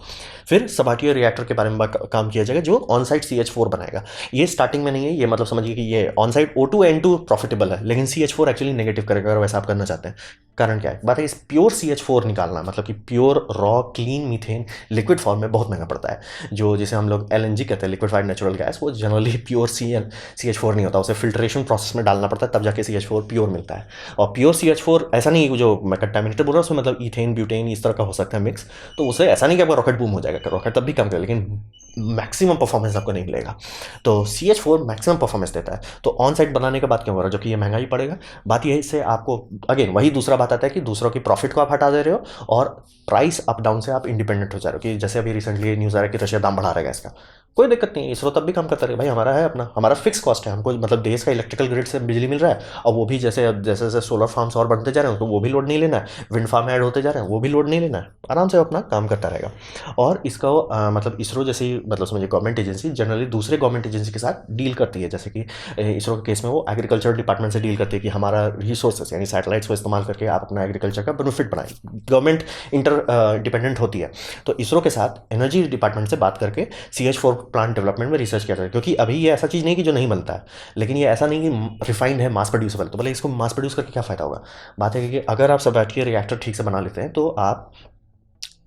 फिर सबाटियर रिएक्टर के बारे में काम किया जाएगा, जो ऑन साइट CH4 बनाएगा। ये स्टार्टिंग में नहीं है, ये मतलब समझिए कि ये on site O2 N2 profitable है, लेकिन CH4 एक्चुअली नेगेटिव करेगा अगर वैसा आप करना चाहते हैं। कारण क्या है, बात है इस प्योर CH4 निकालना, मतलब कि pure raw clean methane liquid form में बहुत महंगा पड़ता है। जो जिसे हम लोग LNG कहते हैं, लिक्विफाइड नेचुरल गैस, वो जनरली प्योर CH4 नहीं होता, उसे फिल्ट्रेशन प्रोसेस में डालना पड़ता है, तब जाके CH4 प्योर मिलता है। और प्योर CH4 ऐसा नहीं है जो मैं कंटामिनेटेड बोल रहा हूँ, उसमें मतलब इथेन ब्यूटेन इस तरह का हो सकता है मिक्स। तो उसे ऐसा नहीं कि आपका रॉकेट बूम हो जाएगा, रॉकेट तब भी कम करेगा, लेकिन मैक्सिमम परफॉर्मेंस आपको नहीं मिलेगा। तो CH4 मैक्सिमम परफॉर्मेंस देता है। तो ऑन साइट बनाने का बात क्यों हो रहा है, जो कि ये महंगा ही पड़ेगा। बात ये है, इससे आपको अगेन वही दूसरा बात आता है कि दूसरों की प्रॉफिट को आप हटा दे रहे हो, और प्राइस अप डाउन से आप इंडिपेंडेंट हो जा रहे हो। कि जैसे अभी रिसेंटली न्यूज़ आ रहा है कि रशिया दाम बढ़ा रहा है गैस का, कोई दिक्कत नहीं है, इसरो तब भी काम करता रहेगा भाई, हमारा है अपना, हमारा फिक्स कॉस्ट है, हमको मतलब देश का इलेक्ट्रिकल ग्रिड से बिजली मिल रहा है, और वो भी जैसे जैसे जैसे सोलर फार्म्स और बढ़ते जा रहे हैं तो वो भी लोड नहीं लेना है, विंड फार्म ऐड होते जा रहे हैं वो भी लोड नहीं लेना है, आराम से अपना काम करता रहेगा। और इसका मतलब इसरो जैसी मतलब समझिए गवर्नमेंट एजेंसी जनरली दूसरे गवर्नमेंट एजेंसी के साथ डील करती है। जैसे कि इसरो के केस में वो एग्रीकल्चर डिपार्टमेंट से डील करती है कि हमारा रिसोर्सेस यानी सैटेलाइट्स को इस्तेमाल करके आप अपना एग्रीकल्चर का बेनिफिट बनाएं। गवर्नमेंट इंटर डिपेंडेंट होती है। तो इसरो के साथ एनर्जी डिपार्टमेंट से बात करके CH4 प्लांट डेवलपमेंट में रिसर्च किया जाए, क्योंकि अभी ये ऐसा चीज़ नहीं कि जो नहीं बनता है, लेकिन ये ऐसा नहीं कि रिफाइंड है मास प्रोड्यूसेबल, तो भले इसको मास प्रोड्यूस करके क्या फ़ायदा होगा। बात है कि अगर आप सब बैठ के रिएक्टर ठीक से बना लेते हैं तो आप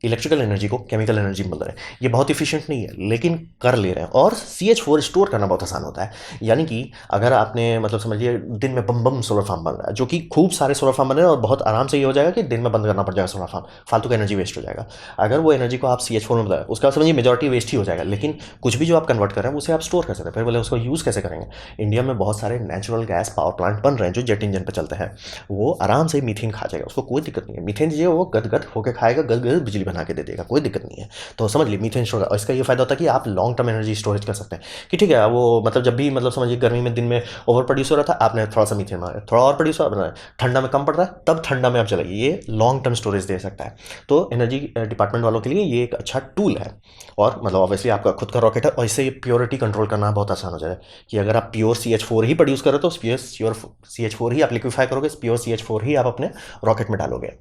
इलेक्ट्रिकल एनर्जी को केमिकल एनर्जी में बदल रहे हैं। ये बहुत इफिशिएंट नहीं है लेकिन कर ले रहे हैं। और CH4 स्टोर करना बहुत आसान होता है। यानी कि अगर आपने मतलब समझिए दिन में बम बम सोलर फार्म बन रहा है, जो कि खूब सारे सोलर फार्म बन रहे हैं और बहुत आराम से ये हो जाएगा कि दिन में बंद करना पड़ जाएगा सोलर फार्म, फालतू का एनर्जी वेस्ट हो जाएगा। अगर वो एनर्जी को आप CH4 में बदलें, उसका समझिए मेजॉरिटी वेस्ट ही हो जाएगा, लेकिन कुछ भी जो आप कन्वर्ट कर रहे हैं उसे आप स्टोर कर सकते हैं। फिर बोले उसको यूज़ कैसे करेंगे? इंडिया में बहुत सारे नेचुरल गैस पावर प्लांट बन रहे हैं जो जेट इंजन पर चलते हैं। वो आराम से मीथेन खा जाएगा, उसको कोई दिक्कत नहीं है। मीथेन जो वो गदगद होकर खाएगा, गदगद बिजली बना के दे देगा, कोई दिक्कत नहीं है। तो समझ लीजिए मीथेन स्टोर। और इसका ये फायदा होता है कि आप लॉन्ग टर्म एनर्जी स्टोरेज कर सकते हैं कि ठीक है वो मतलब जब भी मतलब समझिए गर्मी में दिन में ओवर प्रोड्यूस हो रहा था, आपने थोड़ा सा मीथेन मारा, थोड़ा और प्रोड्यूस हो रहा है, ठंडा में कम पड़ रहा है, तब ठंडा में आप चलाइए। ये लॉन्ग टर्म स्टोरेज दे सकता है। तो एनर्जी डिपार्टमेंट वालों के लिए ये एक अच्छा टूल है। और मतलब ऑब्वियसली आपका खुद का रॉकेट है और इससे प्योरिटी कंट्रोल करना बहुत आसान हो जाएगा कि अगर आप प्योर CH4 ही प्रोड्यूस करो तो प्योर CH4 ही आप लिक्विफाई करोगे, प्योर CH4 ही आप अपने रॉकेट में डालोगे।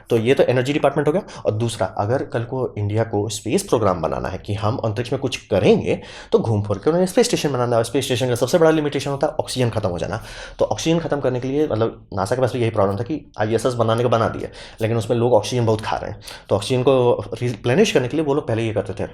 तो ये तो एनर्जी डिपार्टमेंट हो गया। और दूसरा, अगर कल को इंडिया को स्पेस प्रोग्राम बनाना है कि हम अंतरिक्ष में कुछ करेंगे, तो घूम फिर के उन्हें स्पेस स्टेशन बनाना है। स्पेस स्टेशन का सबसे बड़ा लिमिटेशन होता है ऑक्सीजन खत्म हो जाना। तो ऑक्सीजन खत्म करने के लिए मतलब नासा के पास भी यही प्रॉब्लम था कि ISS बनाने को बना दिया, लेकिन उसमें लोग ऑक्सीजन बहुत खा रहे हैं। तो ऑक्सीजन को रिप्लेनिश करने के लिए वो लोग पहले ये करते थे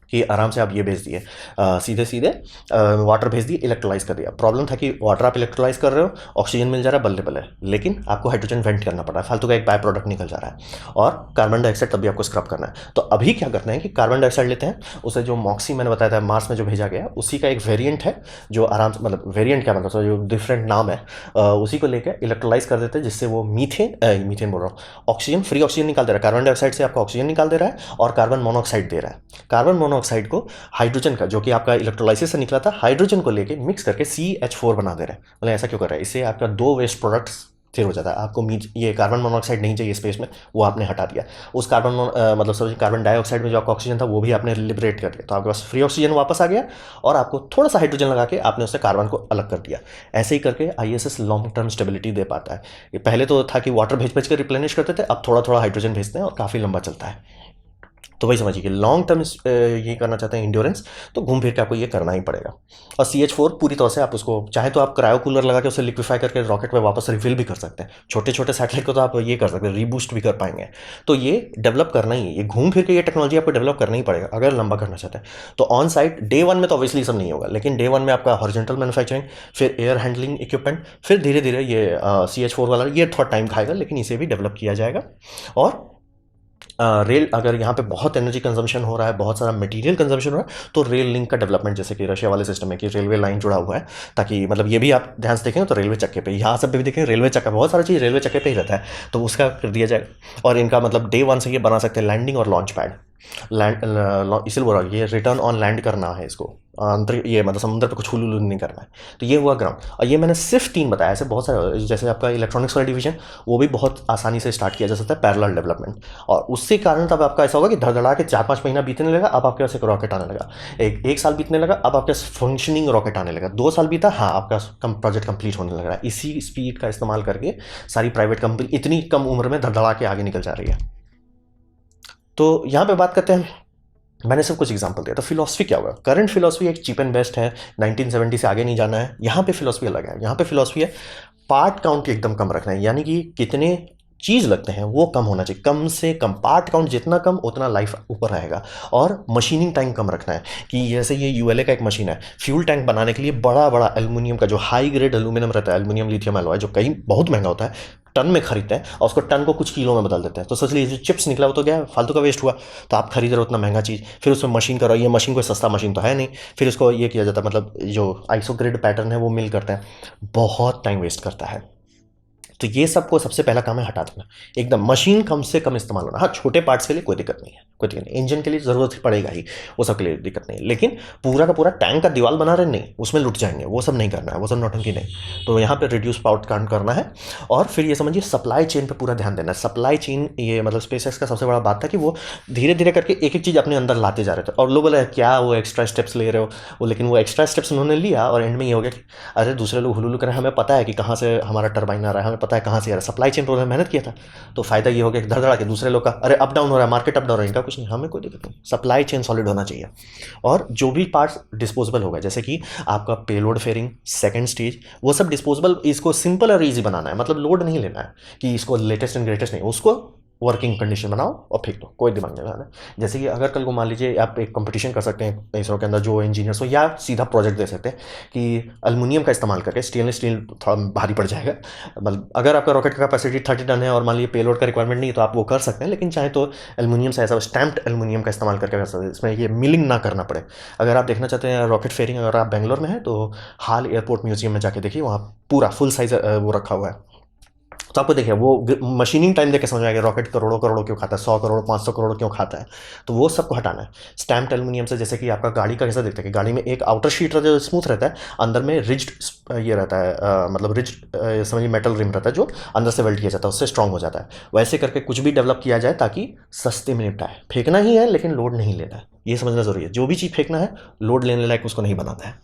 कि आराम से आप ये भेज दिए, सीधे सीधे वाटर भेज दिए, इलेक्ट्रोलाइज कर दिया। प्रॉब्लम था कि वाटर आप इलेक्ट्रोलाइज कर रहे हो, ऑक्सीजन मिल जा रहा है बल्ले बल्ले, लेकिन आपको हाइड्रोजन वेंट करना पड़ रहा है, फालतू का एक बाय प्रोडक्ट निकल जा रहा है। और कार्बन डाइऑक्साइड तब भी आपको स्क्रब करना है। तो अभी क्या करते हैं कि कार्बन डाइऑक्साइड लेते हैं, उसे जो मॉक्सी मैंने बताया था मार्स में जो भेजा गया, उसी का एक वेरियंट है जो आराम से मतलब वेरियंट क्या मतलब जो डिफरेंट नाम है, उसी को लेकर इलेक्ट्रोलाइज कर देते हैं, जिससे वो मीथेन बोल रहा हूँ, ऑक्सीजन फ्री ऑक्सीजन निकाल दे रहा है। कार्बन डाइऑक्साइड से आपका ऑक्सीजन निकाल दे रहा है और कार्बन मोनोऑक्साइड दे रहा है। कार्बन मोनोऑक्साइड को हाइड्रोजन का, जो कि आपका इलेक्ट्रोलाइसिस से निकला था, हाइड्रोजन को लेके मिक्स करके CH4 बना दे रहा है। मतलब ऐसा क्यों कर रहा है? इससे आपका 2 वेस्ट प्रोडक्ट्स फिर हो जाता है। आपको ये कार्बन मोनोऑक्साइड नहीं चाहिए स्पेस में, वो आपने हटा दिया। उस मतलब समझिए कार्बन डाइऑक्साइड में जो आपका ऑक्सीजन था वो भी आपने लिबरेट कर दिया, तो आपके पास फ्री ऑक्सीजन वापस आ गया और आपको थोड़ा सा हाइड्रोजन लगा के आपने उससे कार्बन को अलग कर दिया। ऐसे ही करके ISS लॉन्ग टर्म स्टेबिलिटी दे पाता है। ये पहले तो था कि वाटर भेज भेज कर रिप्लेनिश करते थे, अब थोड़ा थोड़ा हाइड्रोजन भेजते हैं और काफ़ी लंबा चलता है। तो वही समझिए कि लॉन्ग टर्म ये करना चाहते हैं इंड्योरेंस, तो घूम फिर के आपको ये करना ही पड़ेगा। और CH4 पूरी तरह से आप उसको चाहे तो आप क्रायो कूलर लगा के उसे लिक्विफाई करके रॉकेट में वापस रिफिल भी कर सकते हैं। छोटे छोटे सैटेलाइट को तो आप ये कर सकते हैं, रीबूस्ट भी कर पाएंगे। तो ये डेवलप करना ही है, ये घूम फिर के ये टेक्नोलॉजी आपको डेवलप करना ही पड़ेगा अगर लंबा करना चाहते हैं। तो ऑन साइट डे 1 में तो ऑब्वियसली सब नहीं होगा, लेकिन डे 1 में आपका हॉरिजॉन्टल मैन्युफैक्चरिंग, फिर एयर हैंडलिंग इक्विपमेंट, फिर धीरे धीरे ये CH4 वाला ये थोड़ा टाइम खाएगा, लेकिन इसे भी डेवलप किया जाएगा। और रेल, अगर यहाँ पे बहुत एनर्जी कंजम्पशन हो रहा है, बहुत सारा मटेरियल कंजम्पशन हो रहा है, तो रेल लिंक का डेवलपमेंट, जैसे कि रशिया वाले सिस्टम में कि रेलवे लाइन जुड़ा हुआ है, ताकि मतलब ये भी आप ध्यान से देखें तो रेलवे चक्के पे, यहाँ सब पे भी देखें रेलवे चक्का, बहुत सारी चीज़ रेलवे चक्के पे ही रहता है, तो उसका कर दिया जाएगा। और इनका मतलब डे 1 से ये बना सकते हैं लैंडिंग और लॉन्च पैड। इसलिए बोल रहा हूँ ये रिटर्न ऑन लैंड करना है इसको, अंतर ये मतलब समुद्र पे कुछ हुलू नहीं करना है। तो ये हुआ ग्राउंड। और ये मैंने सिर्फ 3 बताया, ऐसे बहुत सारे, जैसे आपका इलेक्ट्रॉनिक्स वाला डिवीजन, वो भी बहुत आसानी से स्टार्ट किया जा सकता है, पैरेलल डेवलपमेंट। और उससे कारण तब आपका ऐसा होगा कि धड़धड़ा के 4-5 महीना बीतने लगा, अब आपके पास एक रॉकेट आने लगा। एक साल बीतने लगा, अब आपके पास फंक्शनिंग रॉकेट आने लगा। 2 साल बीता, हाँ आपका प्रोजेक्ट कंप्लीट होने लग रहा है। इसी स्पीड का इस्तेमाल करके सारी प्राइवेट कंपनी इतनी कम उम्र में धड़धड़ा के आगे निकल जा रही है। तो यहाँ पे बात करते हैं, मैंने सब कुछ एग्जांपल दिया। तो फिलॉसफी क्या होगा? करंट फिलॉसफी एक चीप एंड बेस्ट है, 1970 से आगे नहीं जाना है। यहाँ पे फिलॉसफी अलग है। यहाँ पे फिलॉसफी है पार्ट काउंट एकदम कम रखना है, यानी कि कितने चीज़ लगते हैं वो कम होना चाहिए, कम से कम पार्ट काउंट जितना कम उतना लाइफ ऊपर रहेगा। और मशीनिंग टाइम कम रखना है कि जैसे ये ULA का एक मशीन है, फ्यूल टैंक बनाने के लिए बड़ा बड़ा एल्युमिनियम का जो हाई ग्रेड एल्यूमिनियम रहता है, एल्युमिनियम लिथियम एलॉय, जो कहीं बहुत महंगा होता है, टन में खरीदते हैं और उसको टन को कुछ किलो में बदल देते हैं। तो सोच लीजिए जो चिप्स निकला वो तो गया, फालतू का वेस्ट हुआ। तो आप खरीद रहे हो उतना महंगा चीज़, फिर उसमें मशीन करो, ये मशीन कोई सस्ता मशीन तो है नहीं, फिर उसको ये किया जाता है, मतलब जो आइसो ग्रिड पैटर्न है वो मिल करते हैं, बहुत टाइम वेस्ट करता है। तो ये सबको सबसे पहला काम है हटा देना, एकदम मशीन कम से कम इस्तेमाल होना। हाँ छोटे पार्ट्स के लिए कोई दिक्कत नहीं है, कोई दिक्कत नहीं, इंजन के लिए ज़रूरत ही पड़ेगा ही, वो सब के लिए दिक्कत नहीं, लेकिन पूरा का पूरा टैंक का दीवार बना रहे नहीं, उसमें लुट जाएंगे, वो सब नहीं करना है, वो सब नौटंकी नहीं। तो यहाँ पे रिड्यूस पावर काउंट करना है। और फिर ये समझिए सप्लाई चेन पर पूरा ध्यान देना है। सप्लाई चेन, ये मतलब स्पेसएक्स का सबसे बड़ा बात था कि वो धीरे धीरे करके एक एक चीज़ अपने अंदर लाते जा रहे थे, और लोग बोले क्या वो एक्स्ट्रा स्टेप्स ले रहे हो वो, लेकिन वो एक्स्ट्रा स्टेप्स उन्होंने लिया और एंड में ये हो गया कि अरे दूसरे लोग हुलूलू करें, हमें पता है कि कहाँ से हमारा टरबाइन आ रहा है, हमें पता है कहाँ से आ रहा है, सप्लाई चेन पर मेहनत किया था। तो फायदा ये हो गया कि धड़धड़ा के दूसरे लोग का अरे अप डाउन हो रहा है, मार्केट अप डाउन हो रहा है, इनका कुछ नहीं, हमें कोई दिक्कत नहीं, सप्लाई चेन सॉलिड होना चाहिए। और जो भी पार्ट्स डिस्पोजेबल होगा, जैसे कि आपका पेलोड फेयरिंग सेकंड स्टेज, वो सब डिस्पोजेबल, इसको सिंपल और ईजी बनाना है, मतलब लोड नहीं लेना है कि इसको लेटेस्ट एंड ग्रेटेस्ट नहीं, उसको वर्किंग कंडीशन बनाओ और फेंक दो, कोई दिमाग नहीं लगाना। जैसे कि अगर कल को मान लीजिए आप एक कंपटीशन कर सकते हैं इसरो के अंदर जो इंजीनियर्स हो, या सीधा प्रोजेक्ट दे सकते हैं कि एल्युमिनियम का इस्तेमाल करके, स्टेनलेस स्टील थोड़ा भारी पड़ जाएगा, मतलब अगर आपका रॉकेट का कैपेसिटी 30 टन है और मान लीजिए पेलोड का रिक्वायरमेंट नहीं है तो आप वो कर सकते हैं, लेकिन चाहे तो एल्युमिनियम से ऐसा स्टैम्प्ड एल्युमिनियम का इस्तेमाल करके कर सकते हैं, इसमें ये मिलिंग ना करना पड़े। अगर आप देखना चाहते हैं रॉकेट फेयरिंग, अगर आप बेंगलोर में हैं तो हाल एयरपोर्ट म्यूजियम में जाके देखिए, वहाँ पूरा फुल साइज वो रखा हुआ है। तो आपको देखिए वो मशीनिंग टाइम देख के समझ में आएगा रॉकेट करोड़ों करोड़ों क्यों खाता है, 100 करोड़ 500 करोड़ क्यों खाता है। तो वो सबको हटाना है। स्टैम्प्ड एल्युमिनियम से, जैसे कि आपका गाड़ी का कैसा दिखता है कि गाड़ी में एक आउटर शीट रहता है जो स्मूथ रहता है, अंदर में रिज्ड ये रहता है, मतलब रिज्ड समझिए मेटल रिम रहता है जो अंदर से वेल्ड किया जाता है, उससे स्ट्रांग हो जाता है। वैसे करके कुछ भी डेवलप किया जाए ताकि सस्ते में निपटा है। फेंकना ही है लेकिन लोड नहीं लेना है, ये समझना जरूरी है। जो भी चीज़ फेंकना है लोड लेने लायक उसको नहीं बनाना है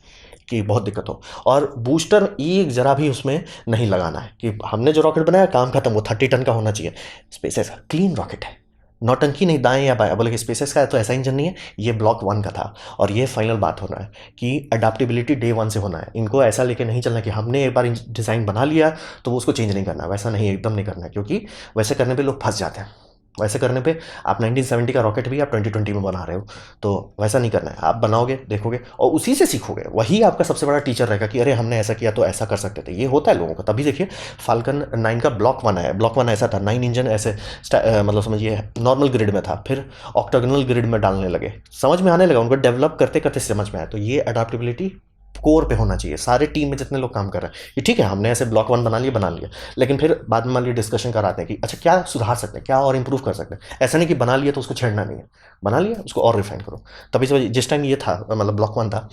कि बहुत दिक्कत हो। और बूस्टर एक जरा भी उसमें नहीं लगाना है कि हमने जो रॉकेट बनाया काम खत्म, वो 30 टन का होना चाहिए। स्पेसएक्स का क्लीन रॉकेट है, नौटंकी नहीं दाएं या बाएं। बोले कि स्पेसएक्स का है तो ऐसा इंजन नहीं है, ये ब्लॉक 1 का था। और ये फाइनल बात होना है कि अडाप्टेबिलिटी डे 1 से होना है। इनको ऐसा लेके नहीं चलना कि हमने एक बार डिज़ाइन बना लिया तो वो उसको चेंज नहीं करना, वैसा नहीं, एकदम नहीं करना है, क्योंकि वैसे करने पर लोग फंस जाते हैं। वैसे करने पे आप 1970 का रॉकेट भी आप 2020 में बना रहे हो, तो वैसा नहीं करना है। आप बनाओगे, देखोगे और उसी से सीखोगे, वही आपका सबसे बड़ा टीचर रहेगा कि अरे हमने ऐसा किया तो ऐसा कर सकते थे। ये होता है लोगों को। तभी देखिए फाल्कन 9 का ब्लॉक 1 है, ब्लॉक 1 ऐसा था, 9 इंजन ऐसे मतलब समझिए नॉर्मल ग्रिड में था, फिर ऑक्टागोनल ग्रिड में डालने लगे, समझ में आने लगा, उनको डेवलप करते करते समझ में आया। तो ये अडाप्टेबिलिटी कोर पे होना चाहिए सारे टीम में जितने लोग काम कर रहे हैं। ये ठीक है हमने ऐसे ब्लॉक 1 बना लिया, लेकिन फिर बाद में मान लिया डिस्कशन कराते हैं कि अच्छा क्या सुधार सकते हैं, क्या और इंप्रूव कर सकते हैं। ऐसा नहीं कि बना लिया तो उसको छेड़ना नहीं है, बना लिया उसको और रिफाइन करो। तभी से जिस टाइम ये था मतलब ब्लॉक 1 था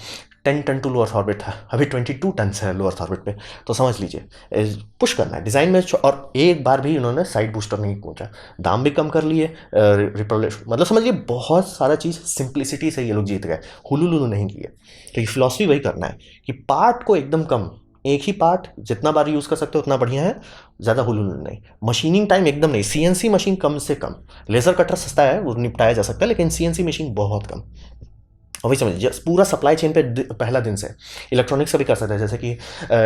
10 टन टू लोअर ऑर्बिट था, अभी 22 टन है लोअर ऑर्बिट पे। तो समझ लीजिए पुश करना है डिज़ाइन में। और एक बार भी इन्होंने साइड बूस्टर नहीं पहुंचा, दाम भी कम कर लिए, मतलब समझिए बहुत सारा चीज़ सिंप्लिसिटी से ये लोग जीत गए, हुलुलुलु नहीं किए। तो ये फिलॉसफी वही करना है कि पार्ट को एकदम कम, एक ही पार्ट जितना बार यूज़ कर सकते हो उतना बढ़िया है, ज़्यादा हुलुलुलु नहीं। मशीनिंग टाइम एकदम नहीं, सीएनसी मशीन कम से कम, लेज़र कटर सस्ता है वो निपटाया जा सकता है, लेकिन सीएनसी मशीन बहुत कम। और वही समझिए पूरा सप्लाई चेन पे पहला दिन से इलेक्ट्रॉनिक्स से भी कर सकते हैं। जैसे कि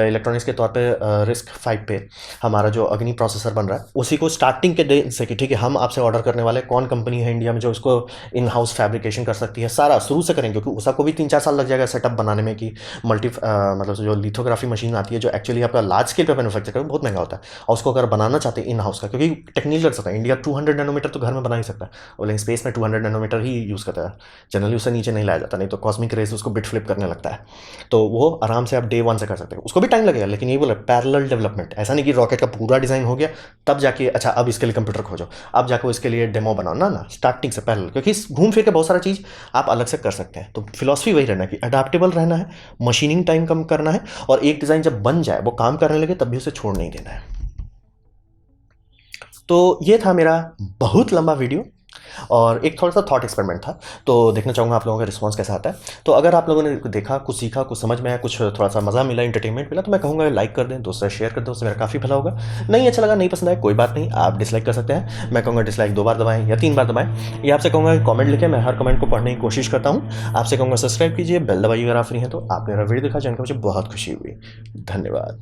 इलेक्ट्रॉनिक्स के तौर पे रिस्क 5 पे हमारा जो अग्नि प्रोसेसर बन रहा है, उसी को स्टार्टिंग के दिन से कि ठीक है हम आपसे ऑर्डर करने वाले, कौन कंपनी है इंडिया में जो इसको इन हाउस फैब्रिकेशन कर सकती है, सारा शुरू से करेंगे। क्योंकि उसको भी 3-4 साल लग जाएगा सेटअप बनाने में कि मतलब जो लिथोग्राफी मशीन आती है जो एक्चुअली आपका लार्ज स्केल पर मैनुफैक्चर करें, बहुत महंगा होता है। और उसको अगर बनाना चाहते हैं इन हाउस का, क्योंकि टेक्निकल कर सकता है इंडिया 200 नैनोमीटर तो घर में बना ही सकता है, और लेकिन स्पेस में 200 नैनोमीटर ही यूज़ करता है, जनरली उससे नीचे नहीं लाया जाता, नहीं तो कॉस्मिक रेस उसको बिट फ्लिप करने लगता है। तो वो आराम से आप डे 1 से कर सकते हैं, उसको भी टाइम लगेगा, लेकिन ये बोला पैरेलल डेवलपमेंट। ऐसा नहीं कि रॉकेट का पूरा डिज़ाइन हो गया तब जाके अच्छा अब इसके लिए कंप्यूटर खोजो, अब जाके इसके लिए डेमो बनाओ, ना स्टार्टिंग से पैरेलल, क्योंकि घूम फिर के बहुत सारा चीज़ आप अलग से कर सकते हैं। तो फिलॉसफी वही रहना है कि अडाप्टेबल रहना है, मशीनिंग टाइम कम करना है, और एक डिज़ाइन जब बन जाए वो काम करने लगे तब भी उसे छोड़ नहीं देना है। तो ये था मेरा बहुत लंबा वीडियो और एक थोड़ा सा थॉट एक्सपेरिमेंट था, तो देखना चाहूँगा आप लोगों का रिस्पांस कैसा आता है। तो अगर आप लोगों ने देखा, कुछ सीखा, कुछ समझ में आया, कुछ थोड़ा सा मज़ा मिला, एंटरटेनमेंट मिला, तो मैं कहूँगा लाइक कर दें, दोस्तों से शेयर कर दें, उससे मेरा काफ़ी भला होगा। नहीं अच्छा लगा, नहीं पसंद आया, कोई बात नहीं, आप डिसलाइक कर सकते हैं। मैं कहूँगा डिसलाइक 2 बार दबाएं या 3 बार दबाएं। ये आपसे कहूँगा कॉमेंट लिखें, मैं हर कमेंट को पढ़ने की कोशिश करता हूँ। आपसे कहूँगा सब्सक्राइब कीजिए, बेल दबाइए अगर आप फ्री हैं तो। आपने मेरा वीडियो देखा जानकर मुझे बहुत खुशी हुई। धन्यवाद।